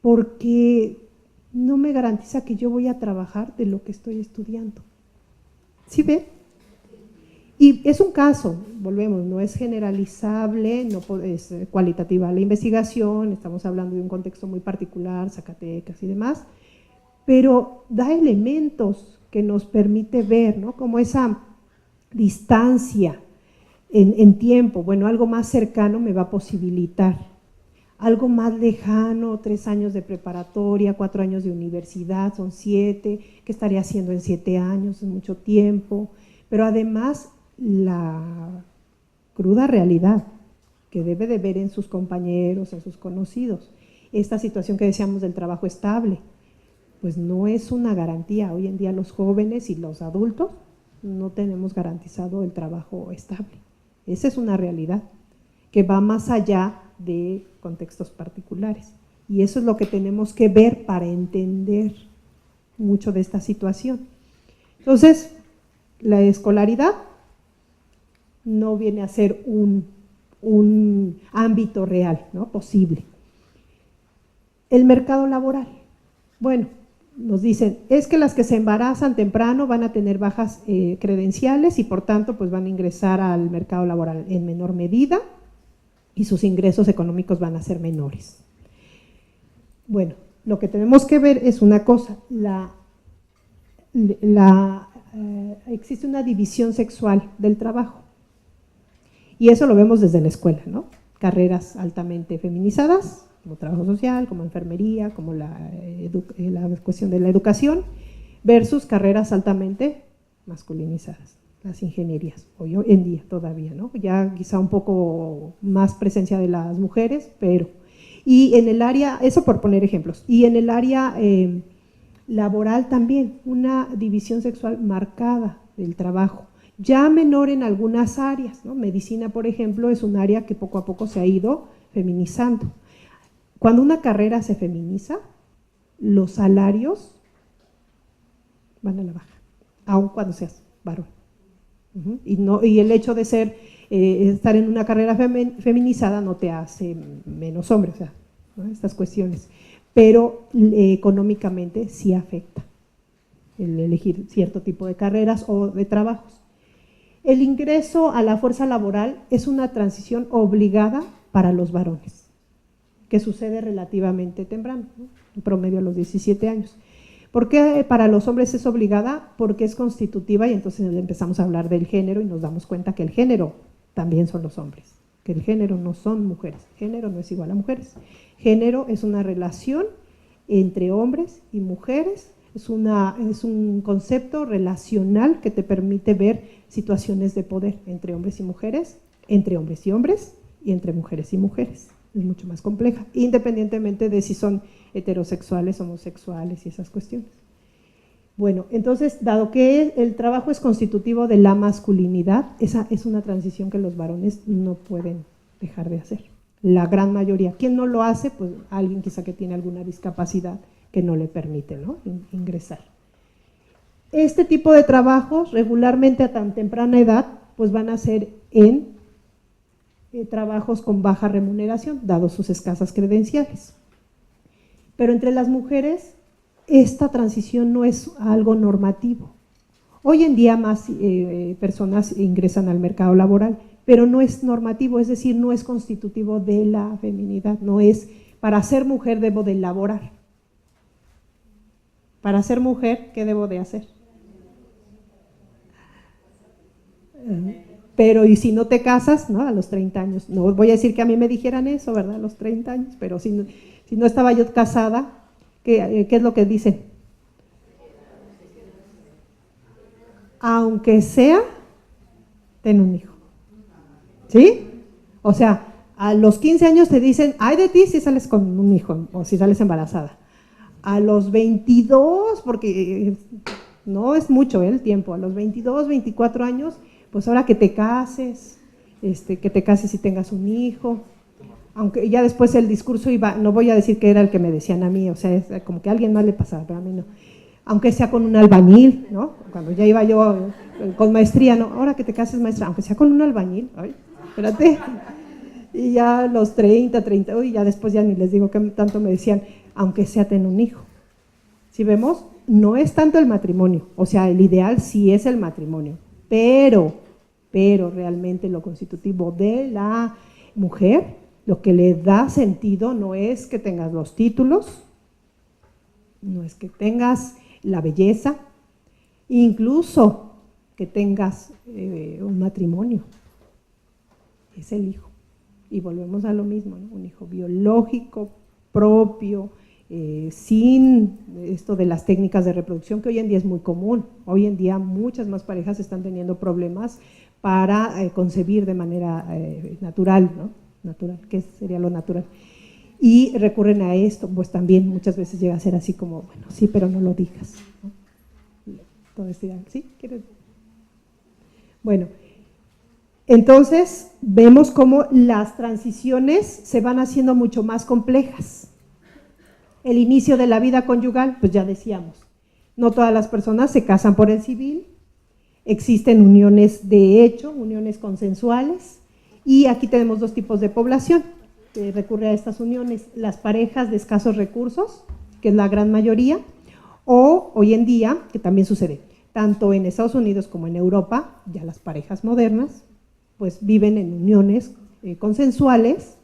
porque no me garantiza que yo voy a trabajar de lo que estoy estudiando. ¿Sí ve? Y es un caso, volvemos, no es generalizable, no es cualitativa la investigación, estamos hablando de un contexto muy particular, Zacatecas y demás, pero da elementos que nos permite ver, ¿no?, como esa distancia en tiempo. Bueno, algo más cercano me va a posibilitar, algo más lejano, 3 años de preparatoria, 4 años de universidad, son 7, ¿qué estaría haciendo en 7 años? Es mucho tiempo, pero además la cruda realidad que debe de ver en sus compañeros, en sus conocidos, esta situación que decíamos del trabajo estable, pues no es una garantía. Hoy en día los jóvenes y los adultos no tenemos garantizado el trabajo estable. Esa es una realidad que va más allá de contextos particulares, y eso es lo que tenemos que ver para entender mucho de esta situación. Entonces, la escolaridad no viene a ser un ámbito real, ¿no?, posible. El mercado laboral, bueno, nos dicen, es que las que se embarazan temprano van a tener bajas credenciales y por tanto pues van a ingresar al mercado laboral en menor medida y sus ingresos económicos van a ser menores. Bueno, lo que tenemos que ver es una cosa, existe una división sexual del trabajo y eso lo vemos desde la escuela, ¿no? Carreras altamente feminizadas, como trabajo social, como enfermería, como la cuestión de la educación, versus carreras altamente masculinizadas, las ingenierías, hoy en día todavía, ¿no? Ya quizá un poco más presencia de las mujeres, pero… Y en el área, eso por poner ejemplos, y en el área laboral también, una división sexual marcada del trabajo, ya menor en algunas áreas, ¿no? Medicina, por ejemplo, es un área que poco a poco se ha ido feminizando. Cuando una carrera se feminiza, los salarios van a la baja, aun cuando seas varón. Y el hecho de estar en una carrera feminizada no te hace menos hombre, o sea, ¿no?, estas cuestiones. Pero económicamente sí afecta el elegir cierto tipo de carreras o de trabajos. El ingreso a la fuerza laboral es una transición obligada para los varones, que sucede relativamente temprano, ¿no?, en promedio a los 17 años. ¿Por qué para los hombres es obligada? Porque es constitutiva y entonces empezamos a hablar del género y nos damos cuenta que el género también son los hombres, que el género no son mujeres, género no es igual a mujeres. Género es una relación entre hombres y mujeres, es un concepto relacional que te permite ver situaciones de poder entre hombres y mujeres, entre hombres y hombres y entre mujeres y mujeres. Es mucho más compleja, independientemente de si son heterosexuales, homosexuales y esas cuestiones. Bueno, entonces, dado que el trabajo es constitutivo de la masculinidad, esa es una transición que los varones no pueden dejar de hacer. La gran mayoría. ¿Quién no lo hace? Pues alguien quizá que tiene alguna discapacidad que no le permite, ¿no?, ingresar. Este tipo de trabajos regularmente a tan temprana edad pues van a ser en trabajos con baja remuneración, dado sus escasas credenciales. Pero entre las mujeres esta transición no es algo normativo. Hoy en día más personas ingresan al mercado laboral, pero no es normativo, es decir, no es constitutivo de la feminidad, no es Para ser mujer debo de laborar. Para ser mujer, ¿qué debo de hacer? Pero ¿y si no te casas? ¿No? A los 30 años. No voy a decir que a mí me dijeran eso, ¿verdad? A los 30 años, pero si no estaba yo casada, ¿qué es lo que dicen? Aunque sea, ten un hijo. ¿Sí? O sea, a los 15 años te dicen, ay de ti si sales con un hijo o si sales embarazada. A los 22, porque no es mucho el tiempo, a los 22, 24 años, pues ahora que te cases, que te cases y tengas un hijo. Aunque ya después el discurso iba, no voy a decir que era el que me decían a mí, o sea, es como que a alguien más le pasaba, pero a mí no. Aunque sea con un albañil, ¿no? Cuando ya iba yo con maestría, ¿no? Ahora que te cases maestra, aunque sea con un albañil, ay, espérate. Y ya a los 30, uy, ya después ya ni les digo que tanto me decían, aunque sea ten un hijo. Si vemos, no es tanto el matrimonio, o sea, el ideal sí es el matrimonio, pero realmente lo constitutivo de la mujer, lo que le da sentido no es que tengas los títulos, no es que tengas la belleza, incluso que tengas un matrimonio, es el hijo. Y volvemos a lo mismo, ¿no? Un hijo biológico, propio, sin esto de las técnicas de reproducción, que hoy en día es muy común. Hoy en día muchas más parejas están teniendo problemas para concebir de manera natural, ¿no? Natural, ¿qué sería lo natural? Y recurren a esto, pues también muchas veces llega a ser así como, bueno, sí, pero no lo digas, ¿no? Entonces dirán, ¿sí? ¿Quieres? Bueno, entonces vemos cómo las transiciones se van haciendo mucho más complejas. El inicio de la vida conyugal, pues ya decíamos, no todas las personas se casan por el civil, existen uniones de hecho, uniones consensuales, y aquí tenemos dos tipos de población que recurre a estas uniones, las parejas de escasos recursos, que es la gran mayoría, o hoy en día, que también sucede, tanto en Estados Unidos como en Europa, ya las parejas modernas, pues viven en uniones consensuales,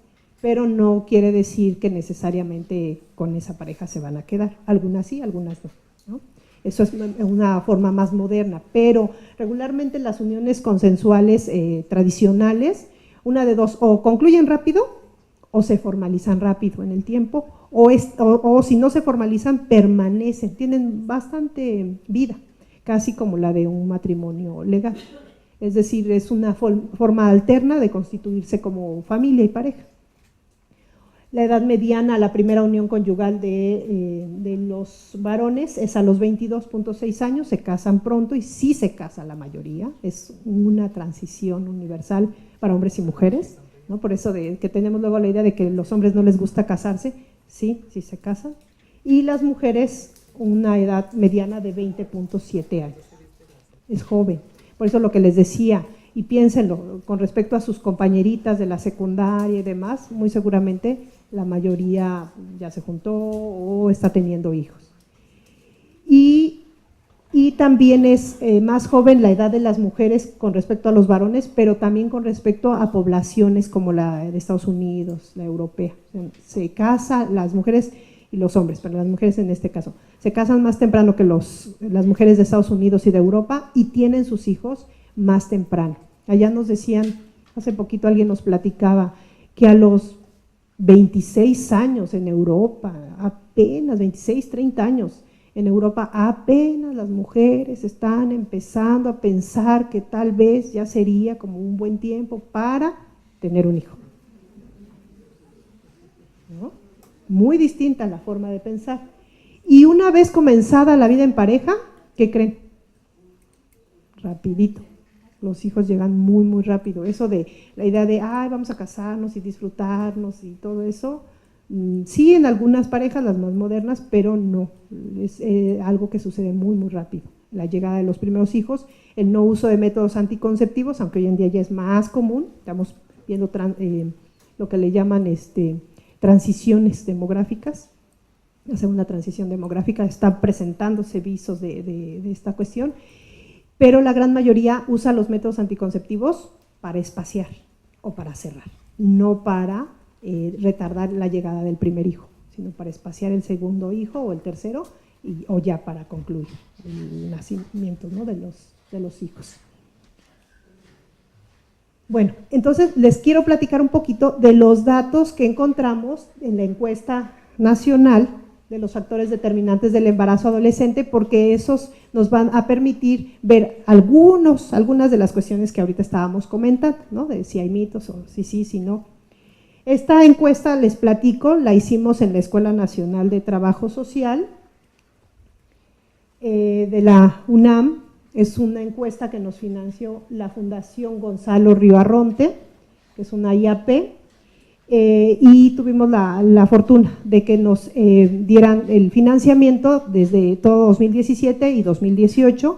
pero no quiere decir que necesariamente con esa pareja se van a quedar, algunas sí, algunas no, ¿no? Eso es una forma más moderna, pero regularmente las uniones consensuales tradicionales, una de dos, o concluyen rápido o se formalizan rápido en el tiempo, o si no se formalizan, permanecen, tienen bastante vida, casi como la de un matrimonio legal. Es decir, es una forma alterna de constituirse como familia y pareja. La edad mediana a la primera unión conyugal de los varones es a los 22.6 años, se casan pronto y sí se casa la mayoría, es una transición universal para hombres y mujeres, ¿no? Por eso que tenemos luego la idea de que a los hombres no les gusta casarse, sí se casan, y las mujeres una edad mediana de 20.7 años, es joven. Por eso lo que les decía, y piénsenlo, con respecto a sus compañeritas de la secundaria y demás, muy seguramente la mayoría ya se juntó o está teniendo hijos. Y también es más joven la edad de las mujeres con respecto a los varones, pero también con respecto a poblaciones como la de Estados Unidos, la europea. Se casan las mujeres y los hombres, pero las mujeres en este caso, se casan más temprano que las mujeres de Estados Unidos y de Europa y tienen sus hijos más temprano. Allá nos decían, hace poquito alguien nos platicaba que a los 26 años en Europa, apenas 26, 30 años en Europa, apenas las mujeres están empezando a pensar que tal vez ya sería como un buen tiempo para tener un hijo, ¿no? Muy distinta la forma de pensar. Y una vez comenzada la vida en pareja, ¿qué creen? Rapidito. Los hijos llegan muy, muy rápido. Eso de la idea de, vamos a casarnos y disfrutarnos y todo eso, sí en algunas parejas, las más modernas, pero no, es algo que sucede muy, muy rápido. La llegada de los primeros hijos, el no uso de métodos anticonceptivos, aunque hoy en día ya es más común, estamos viendo lo que le llaman transiciones demográficas, la segunda transición demográfica, está presentándose visos de esta cuestión, pero la gran mayoría usa los métodos anticonceptivos para espaciar o para cerrar, no para retardar la llegada del primer hijo, sino para espaciar el segundo hijo o el tercero, o ya para concluir el nacimiento, ¿no?, de los hijos. Bueno, entonces les quiero platicar un poquito de los datos que encontramos en la encuesta nacional de los factores determinantes del embarazo adolescente, porque esos nos van a permitir ver algunas de las cuestiones que ahorita estábamos comentando, ¿no?, de si hay mitos o si sí, si no. Esta encuesta, les platico, la hicimos en la Escuela Nacional de Trabajo Social de la UNAM. Es una encuesta que nos financió la Fundación Gonzalo Río Arronte, que es una IAP, y tuvimos la fortuna de que nos dieran el financiamiento desde todo 2017 y 2018,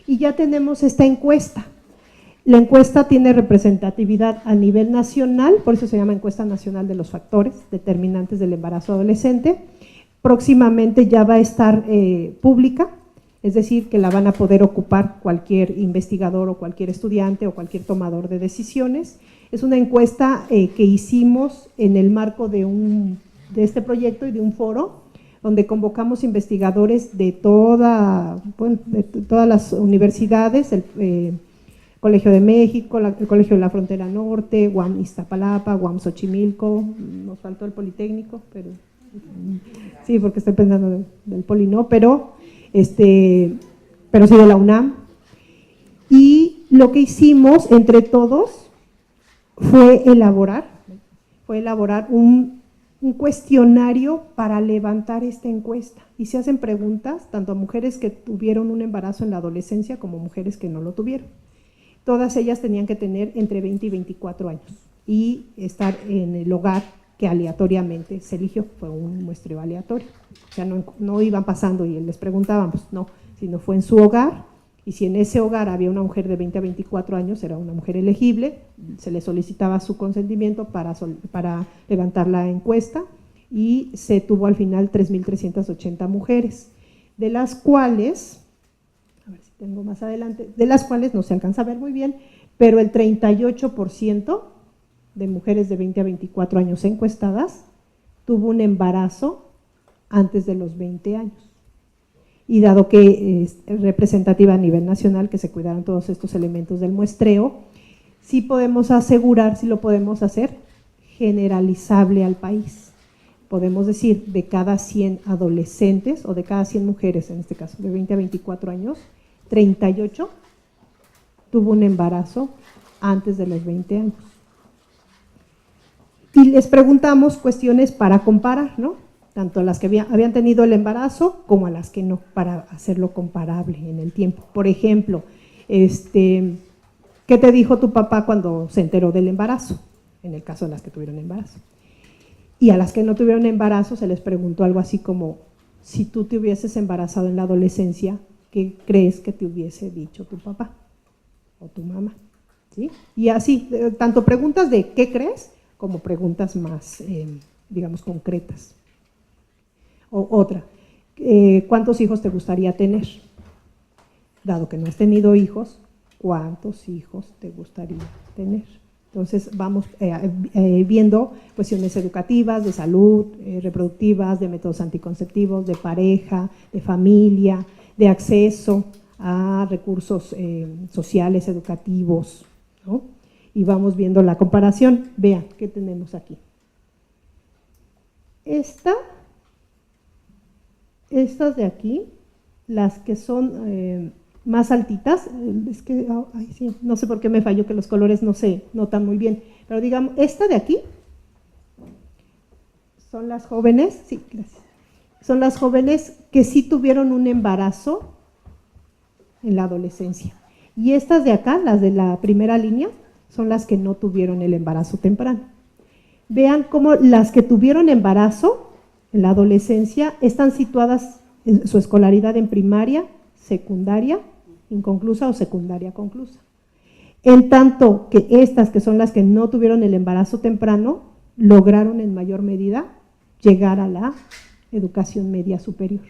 y ya tenemos esta encuesta. La encuesta tiene representatividad a nivel nacional, por eso se llama Encuesta Nacional de los Factores Determinantes del Embarazo Adolescente. Próximamente ya va a estar pública, es decir, que la van a poder ocupar cualquier investigador o cualquier estudiante o cualquier tomador de decisiones. Es una encuesta que hicimos en el marco de este proyecto y de un foro, donde convocamos investigadores de todas las universidades, el Colegio de México, el Colegio de la Frontera Norte, UAM Iztapalapa, UAM Xochimilco, nos faltó el Politécnico, pero sí, porque estoy pensando del Poli, no, pero sí de la UNAM. Y lo que hicimos entre todos fue elaborar un cuestionario para levantar esta encuesta, y se hacen preguntas tanto a mujeres que tuvieron un embarazo en la adolescencia como mujeres que no lo tuvieron. Todas ellas tenían que tener entre 20 y 24 años y estar en el hogar que aleatoriamente se eligió, fue un muestreo aleatorio, o sea, no iban pasando y les preguntaban, pues no, sino fue en su hogar, y si en ese hogar había una mujer de 20 a 24 años, era una mujer elegible, se le solicitaba su consentimiento para levantar la encuesta, y se tuvo al final 3.380 mujeres, de las cuales, a ver si tengo más adelante, de las cuales no se alcanza a ver muy bien, pero el 38% de mujeres de 20 a 24 años encuestadas tuvo un embarazo antes de los 20 años. Y dado que es representativa a nivel nacional, que se cuidaron todos estos elementos del muestreo, sí podemos asegurar, sí lo podemos hacer generalizable al país. Podemos decir, de cada 100 adolescentes, o de cada 100 mujeres, en este caso, de 20 a 24 años, 38 tuvo un embarazo antes de los 20 años. Y les preguntamos cuestiones para comparar, ¿no?, tanto a las que habían tenido el embarazo como a las que no, para hacerlo comparable en el tiempo. Por ejemplo, ¿qué te dijo tu papá cuando se enteró del embarazo? En el caso de las que tuvieron embarazo. Y a las que no tuvieron embarazo se les preguntó algo así como, si tú te hubieses embarazado en la adolescencia, ¿qué crees que te hubiese dicho tu papá o tu mamá? ¿Sí? Y así, tanto preguntas de ¿qué crees?, como preguntas más, digamos, concretas. O otra, ¿cuántos hijos te gustaría tener? Dado que no has tenido hijos, ¿cuántos hijos te gustaría tener? Entonces vamos viendo cuestiones educativas, de salud, reproductivas, de métodos anticonceptivos, de pareja, de familia, de acceso a recursos sociales, educativos, ¿no? Y vamos viendo la comparación. Vean, ¿qué tenemos aquí? Estas de aquí, las que son más altitas, es que, sí, no sé por qué me falló que los colores no se notan muy bien, pero digamos, esta de aquí son las jóvenes, sí, gracias, son las jóvenes que sí tuvieron un embarazo en la adolescencia, y estas de acá, las de la primera línea, son las que no tuvieron el embarazo temprano. Vean cómo las que tuvieron embarazo en la adolescencia están situadas en su escolaridad en primaria, secundaria inconclusa o secundaria conclusa. En tanto que estas, que son las que no tuvieron el embarazo temprano, lograron en mayor medida llegar a la educación media superior.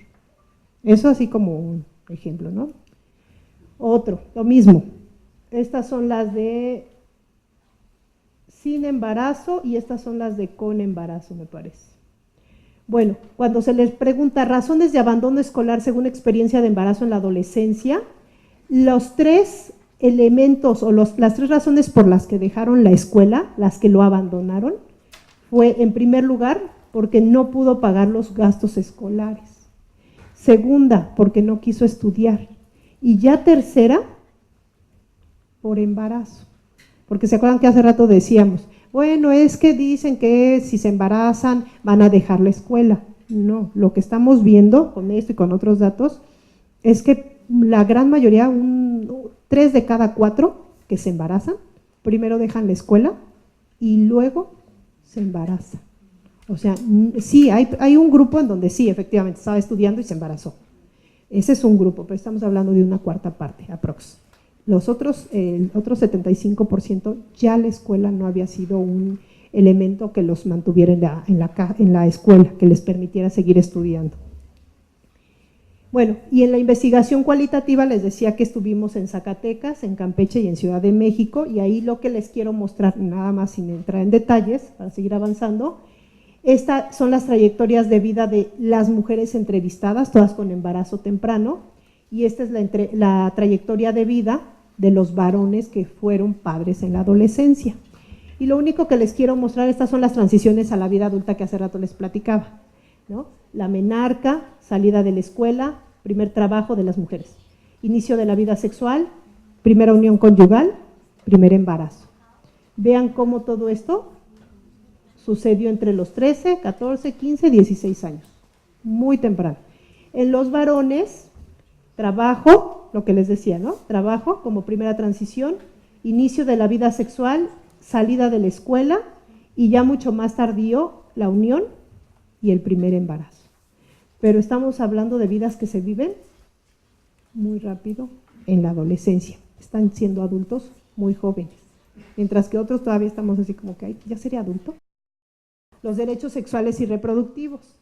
Eso así como un ejemplo, ¿no? Otro, lo mismo. Estas son las de sin embarazo y estas son las de con embarazo, me parece. Bueno, cuando se les pregunta razones de abandono escolar según experiencia de embarazo en la adolescencia, los 3 elementos o las 3 razones por las que dejaron la escuela, las que lo abandonaron, fue en primer lugar porque no pudo pagar los gastos escolares, segunda porque no quiso estudiar y ya tercera por embarazo, porque se acuerdan que hace rato decíamos, bueno, es que dicen que si se embarazan van a dejar la escuela. No, lo que estamos viendo con esto y con otros datos es que la gran mayoría, 3 de cada 4 que se embarazan, primero dejan la escuela y luego se embarazan. O sea, sí, hay un grupo en donde sí, efectivamente, estaba estudiando y se embarazó. Ese es un grupo, pero estamos hablando de una cuarta parte, aprox. Los otros, el otro 75%, ya la escuela no había sido un elemento que los mantuviera en la escuela, que les permitiera seguir estudiando. Bueno, y en la investigación cualitativa les decía que estuvimos en Zacatecas, en Campeche y en Ciudad de México, y ahí lo que les quiero mostrar, nada más sin entrar en detalles, para seguir avanzando, estas son las trayectorias de vida de las mujeres entrevistadas, todas con embarazo temprano, y esta es la trayectoria de vida de los varones que fueron padres en la adolescencia. Y lo único que les quiero mostrar, estas son las transiciones a la vida adulta que hace rato les platicaba, ¿no? La menarca, salida de la escuela, primer trabajo de las mujeres, inicio de la vida sexual, primera unión conyugal, primer embarazo. Vean cómo todo esto sucedió entre los 13, 14, 15, 16 años, muy temprano. En los varones, trabajo, lo que les decía, ¿no? Trabajo como primera transición, inicio de la vida sexual, salida de la escuela y ya mucho más tardío la unión y el primer embarazo. Pero estamos hablando de vidas que se viven muy rápido en la adolescencia, están siendo adultos muy jóvenes, mientras que otros todavía estamos así como que, ay, ¿ya sería adulto? Los derechos sexuales y reproductivos.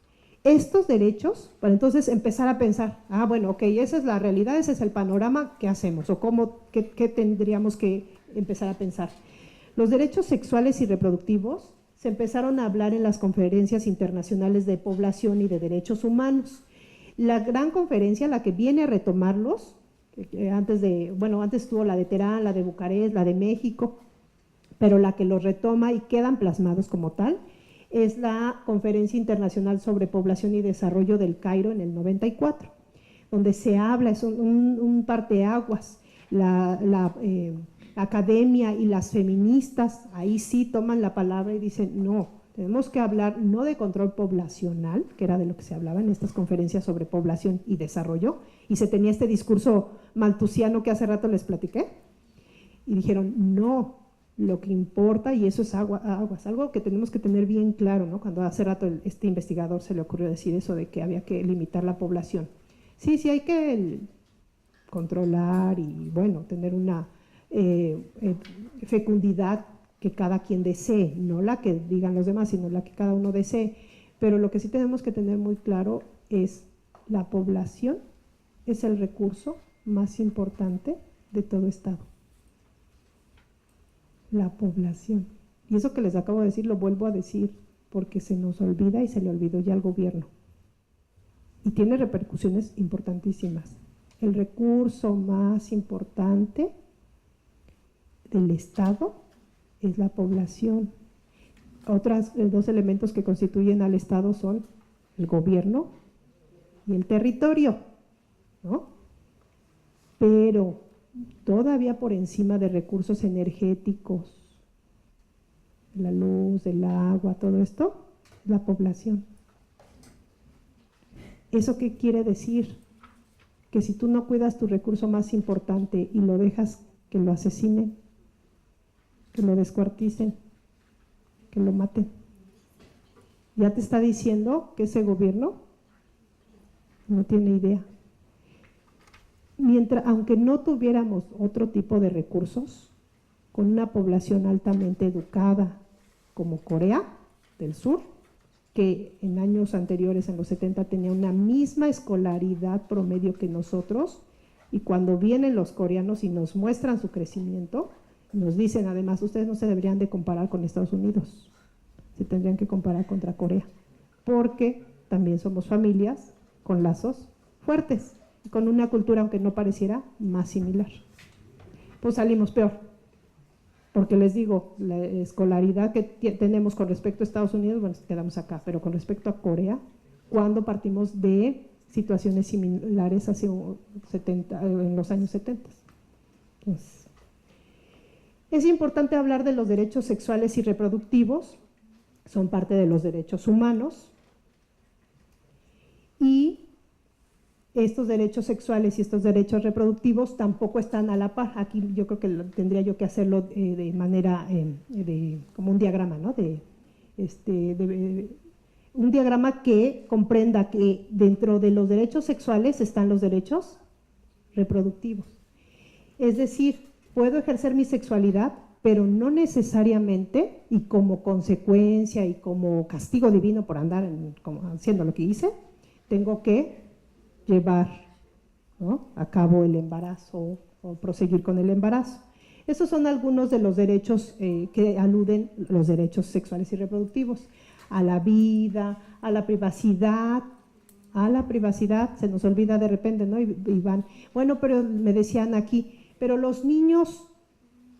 Estos derechos, para entonces empezar a pensar, bueno, ok, esa es la realidad, ese es el panorama, ¿qué hacemos? O qué tendríamos que empezar a pensar. Los derechos sexuales y reproductivos se empezaron a hablar en las conferencias internacionales de población y de derechos humanos. La gran conferencia, la que viene a retomarlos, antes estuvo la de Teherán, la de Bucarest, la de México, pero la que los retoma y quedan plasmados como tal, es la Conferencia Internacional sobre Población y Desarrollo del Cairo en el 94, donde se habla, es un parteaguas, la academia y las feministas ahí sí toman la palabra y dicen, no, tenemos que hablar no de control poblacional, que era de lo que se hablaba en estas conferencias sobre población y desarrollo, y se tenía este discurso malthusiano que hace rato les platiqué, y dijeron, no, lo que importa, y eso es aguas, algo que tenemos que tener bien claro, ¿no? Cuando hace rato este investigador se le ocurrió decir eso de que había que limitar la población. Sí, hay que controlar y, bueno, tener una fecundidad que cada quien desee, no la que digan los demás, sino la que cada uno desee. Pero lo que sí tenemos que tener muy claro es la población es el recurso más importante de todo Estado. La población. Y eso que les acabo de decir lo vuelvo a decir porque se nos olvida y se le olvidó ya al gobierno. Y tiene repercusiones importantísimas. El recurso más importante del Estado es la población. Otros 2 elementos que constituyen al Estado son el gobierno y el territorio, ¿no? Pero todavía por encima de recursos energéticos, la luz, el agua, todo esto, la población. ¿Eso qué quiere decir? Que si tú no cuidas tu recurso más importante y lo dejas que lo asesinen, que lo descuarticen, que lo maten, ya te está diciendo que ese gobierno no tiene idea. Aunque no tuviéramos otro tipo de recursos, con una población altamente educada como Corea del Sur, que en años anteriores, en los 70, tenía una misma escolaridad promedio que nosotros, y cuando vienen los coreanos y nos muestran su crecimiento, Nos dicen además, ustedes no se deberían de comparar con Estados Unidos, se tendrían que comparar contra Corea, porque también somos familias con lazos fuertes, con una cultura, aunque no pareciera, más similar. Pues salimos peor, porque les digo, la escolaridad que tenemos con respecto a Estados Unidos, bueno, quedamos acá, pero con respecto a Corea, cuando partimos de situaciones similares hace en los años 70. Entonces, es importante hablar de los derechos sexuales y reproductivos, son parte de los derechos humanos, y estos derechos sexuales y estos derechos reproductivos tampoco están a la par. Aquí yo creo que tendría yo que hacerlo de manera, como un diagrama, ¿no? Un diagrama que comprenda que dentro de los derechos sexuales están los derechos reproductivos. Es decir, puedo ejercer mi sexualidad, pero no necesariamente, y como consecuencia y como castigo divino por andar haciendo lo que hice, tengo que llevar, ¿no?, a cabo el embarazo o proseguir con el embarazo. Estos son algunos de los derechos que aluden los derechos sexuales y reproductivos: a la vida, a la privacidad, se nos olvida de repente, ¿no? Y van, bueno, pero me decían aquí, pero los niños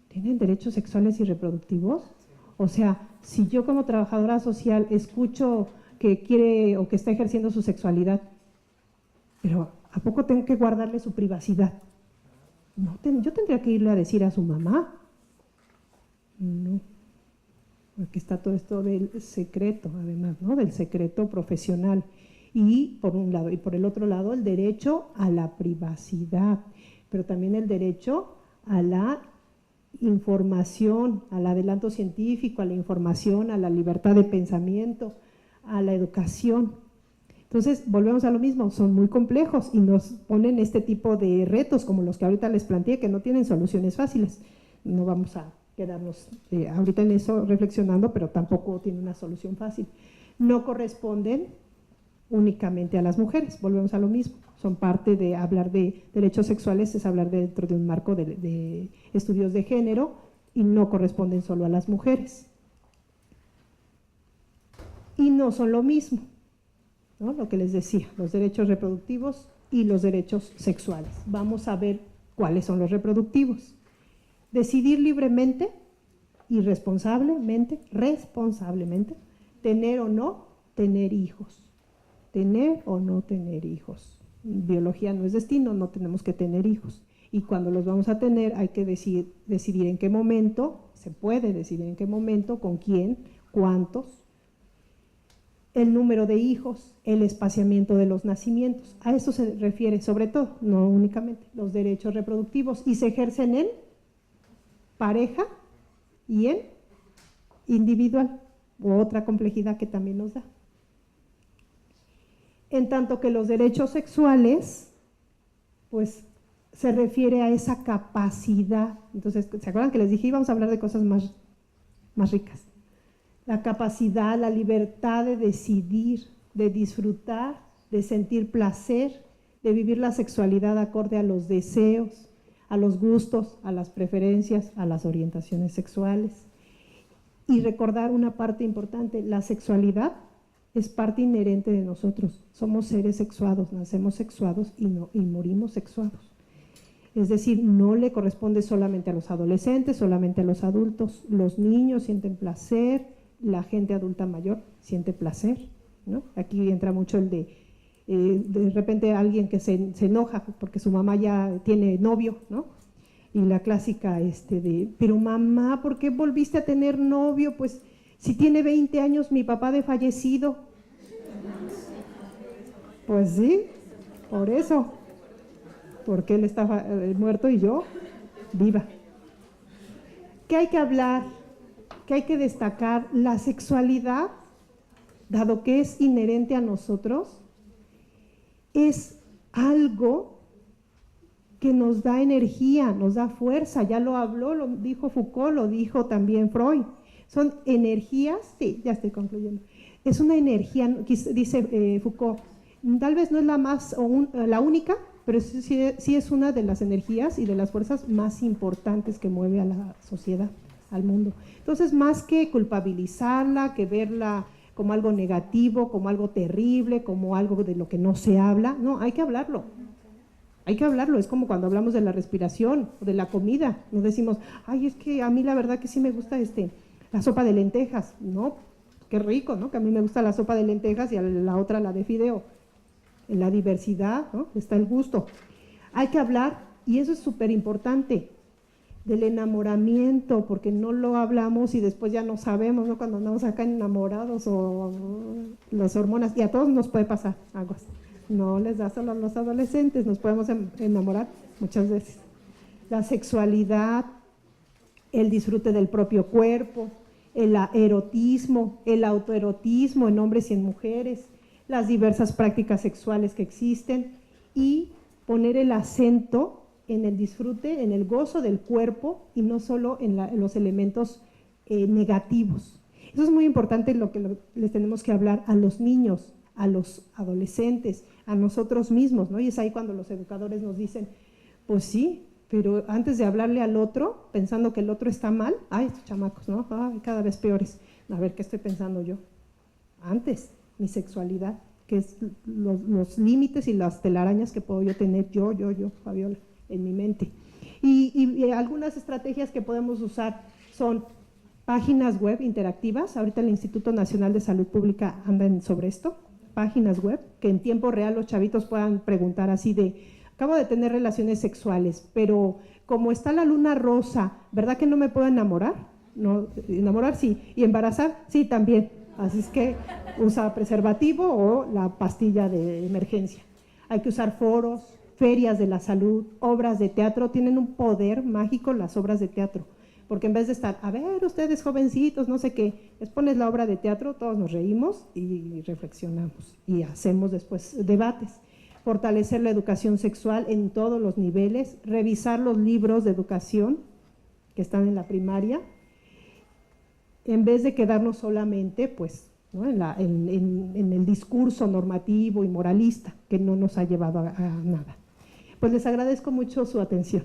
tienen derechos sexuales y reproductivos. O sea, si yo como trabajadora social escucho que quiere o que está ejerciendo su sexualidad, pero ¿a poco tengo que guardarle su privacidad? No, yo tendría que irle a decir a su mamá. No, porque está todo esto del secreto, además, ¿no? Del secreto profesional. Y por un lado, y por el otro lado, el derecho a la privacidad, pero también el derecho a la información, al adelanto científico, a la información, a la libertad de pensamiento, a la educación. Entonces, volvemos a lo mismo, son muy complejos y nos ponen este tipo de retos como los que ahorita les planteé, que no tienen soluciones fáciles. No vamos a quedarnos ahorita en eso reflexionando, pero tampoco tiene una solución fácil. No corresponden únicamente a las mujeres, volvemos a lo mismo. Son parte de hablar de derechos sexuales, es hablar dentro de un marco de estudios de género, y no corresponden solo a las mujeres. Y no son lo mismo, ¿no? Lo que les decía, los derechos reproductivos y los derechos sexuales. Vamos a ver cuáles son los reproductivos. Decidir libremente y responsablemente, tener o no tener hijos. Tener o no tener hijos. Biología no es destino, no tenemos que tener hijos. Y cuando los vamos a tener hay que decidir en qué momento, se puede decidir en qué momento, con quién, cuántos, el número de hijos, el espaciamiento de los nacimientos. A eso se refiere sobre todo, no únicamente, los derechos reproductivos, y se ejercen en pareja y en individual, u otra complejidad que también nos da. En tanto que los derechos sexuales, pues se refiere a esa capacidad. Entonces, ¿se acuerdan que les dije íbamos a hablar de cosas más ricas? La capacidad, la libertad de decidir, de disfrutar, de sentir placer, de vivir la sexualidad acorde a los deseos, a los gustos, a las preferencias, a las orientaciones sexuales. Y recordar una parte importante: la sexualidad es parte inherente de nosotros. Somos seres sexuados, nacemos sexuados y morimos sexuados. Es decir, no le corresponde solamente a los adolescentes, solamente a los adultos. Los niños sienten placer, la gente adulta mayor siente placer, ¿no? Aquí entra mucho el de repente alguien que se enoja porque su mamá ya tiene novio, ¿no? Y la clásica pero mamá, ¿por qué volviste a tener novio? Pues si tiene 20 años mi papá de fallecido. Pues sí, por eso, porque él está muerto y yo viva. ¿Qué hay que hablar? ¿Qué hay que destacar? La sexualidad, dado que es inherente a nosotros, es algo que nos da energía, nos da fuerza. Ya lo habló, lo dijo Foucault, lo dijo también Freud. Son energías, sí, ya estoy concluyendo. Es una energía, dice Foucault, tal vez no es la única, pero sí es una de las energías y de las fuerzas más importantes que mueve a la sociedad, al mundo. Entonces, más que culpabilizarla, que verla como algo negativo, como algo terrible, como algo de lo que no se habla, no, hay que hablarlo. Hay que hablarlo, es como cuando hablamos de la respiración o de la comida, nos decimos, ay, es que a mí la verdad que sí me gusta la sopa de lentejas, ¿no? Qué rico, ¿no? Que a mí me gusta la sopa de lentejas y a la otra la de fideo. En la diversidad, ¿no? Está el gusto. Hay que hablar, y eso es súper importante, del enamoramiento, porque no lo hablamos y después ya no sabemos, ¿no? Cuando andamos acá enamorados o las hormonas, y a todos nos puede pasar, aguas. No les da solo a los adolescentes, nos podemos enamorar muchas veces. La sexualidad, el disfrute del propio cuerpo, el erotismo, el autoerotismo en hombres y en mujeres, las diversas prácticas sexuales que existen y poner el acento en el disfrute, en el gozo del cuerpo y no solo en los elementos negativos. Eso es muy importante, lo que les tenemos que hablar a los niños, a los adolescentes, a nosotros mismos, ¿no? Y es ahí cuando los educadores nos dicen, pues sí, pero antes de hablarle al otro, pensando que el otro está mal, ay, estos chamacos, ¿no? Ay, cada vez peores. A ver, ¿qué estoy pensando yo? Antes, mi sexualidad, que es los límites y las telarañas que puedo yo tener yo, Fabiola, en mi mente. Y algunas estrategias que podemos usar son páginas web interactivas. Ahorita el Instituto Nacional de Salud Pública anda sobre esto, páginas web, que en tiempo real los chavitos puedan preguntar así de, acabo de tener relaciones sexuales, pero como está la luna rosa, ¿verdad que no me puedo enamorar? No, enamorar sí, y embarazar sí también. Así es que usa preservativo o la pastilla de emergencia. Hay que usar foros, ferias de la salud, obras de teatro. Tienen un poder mágico las obras de teatro, porque en vez de estar, a ver, ustedes jovencitos, no sé qué, les pones la obra de teatro, todos nos reímos y reflexionamos y hacemos después debates. Fortalecer la educación sexual en todos los niveles, revisar los libros de educación que están en la primaria, en vez de quedarnos solamente pues, ¿no? en el discurso normativo y moralista que no nos ha llevado a nada. Pues les agradezco mucho su atención.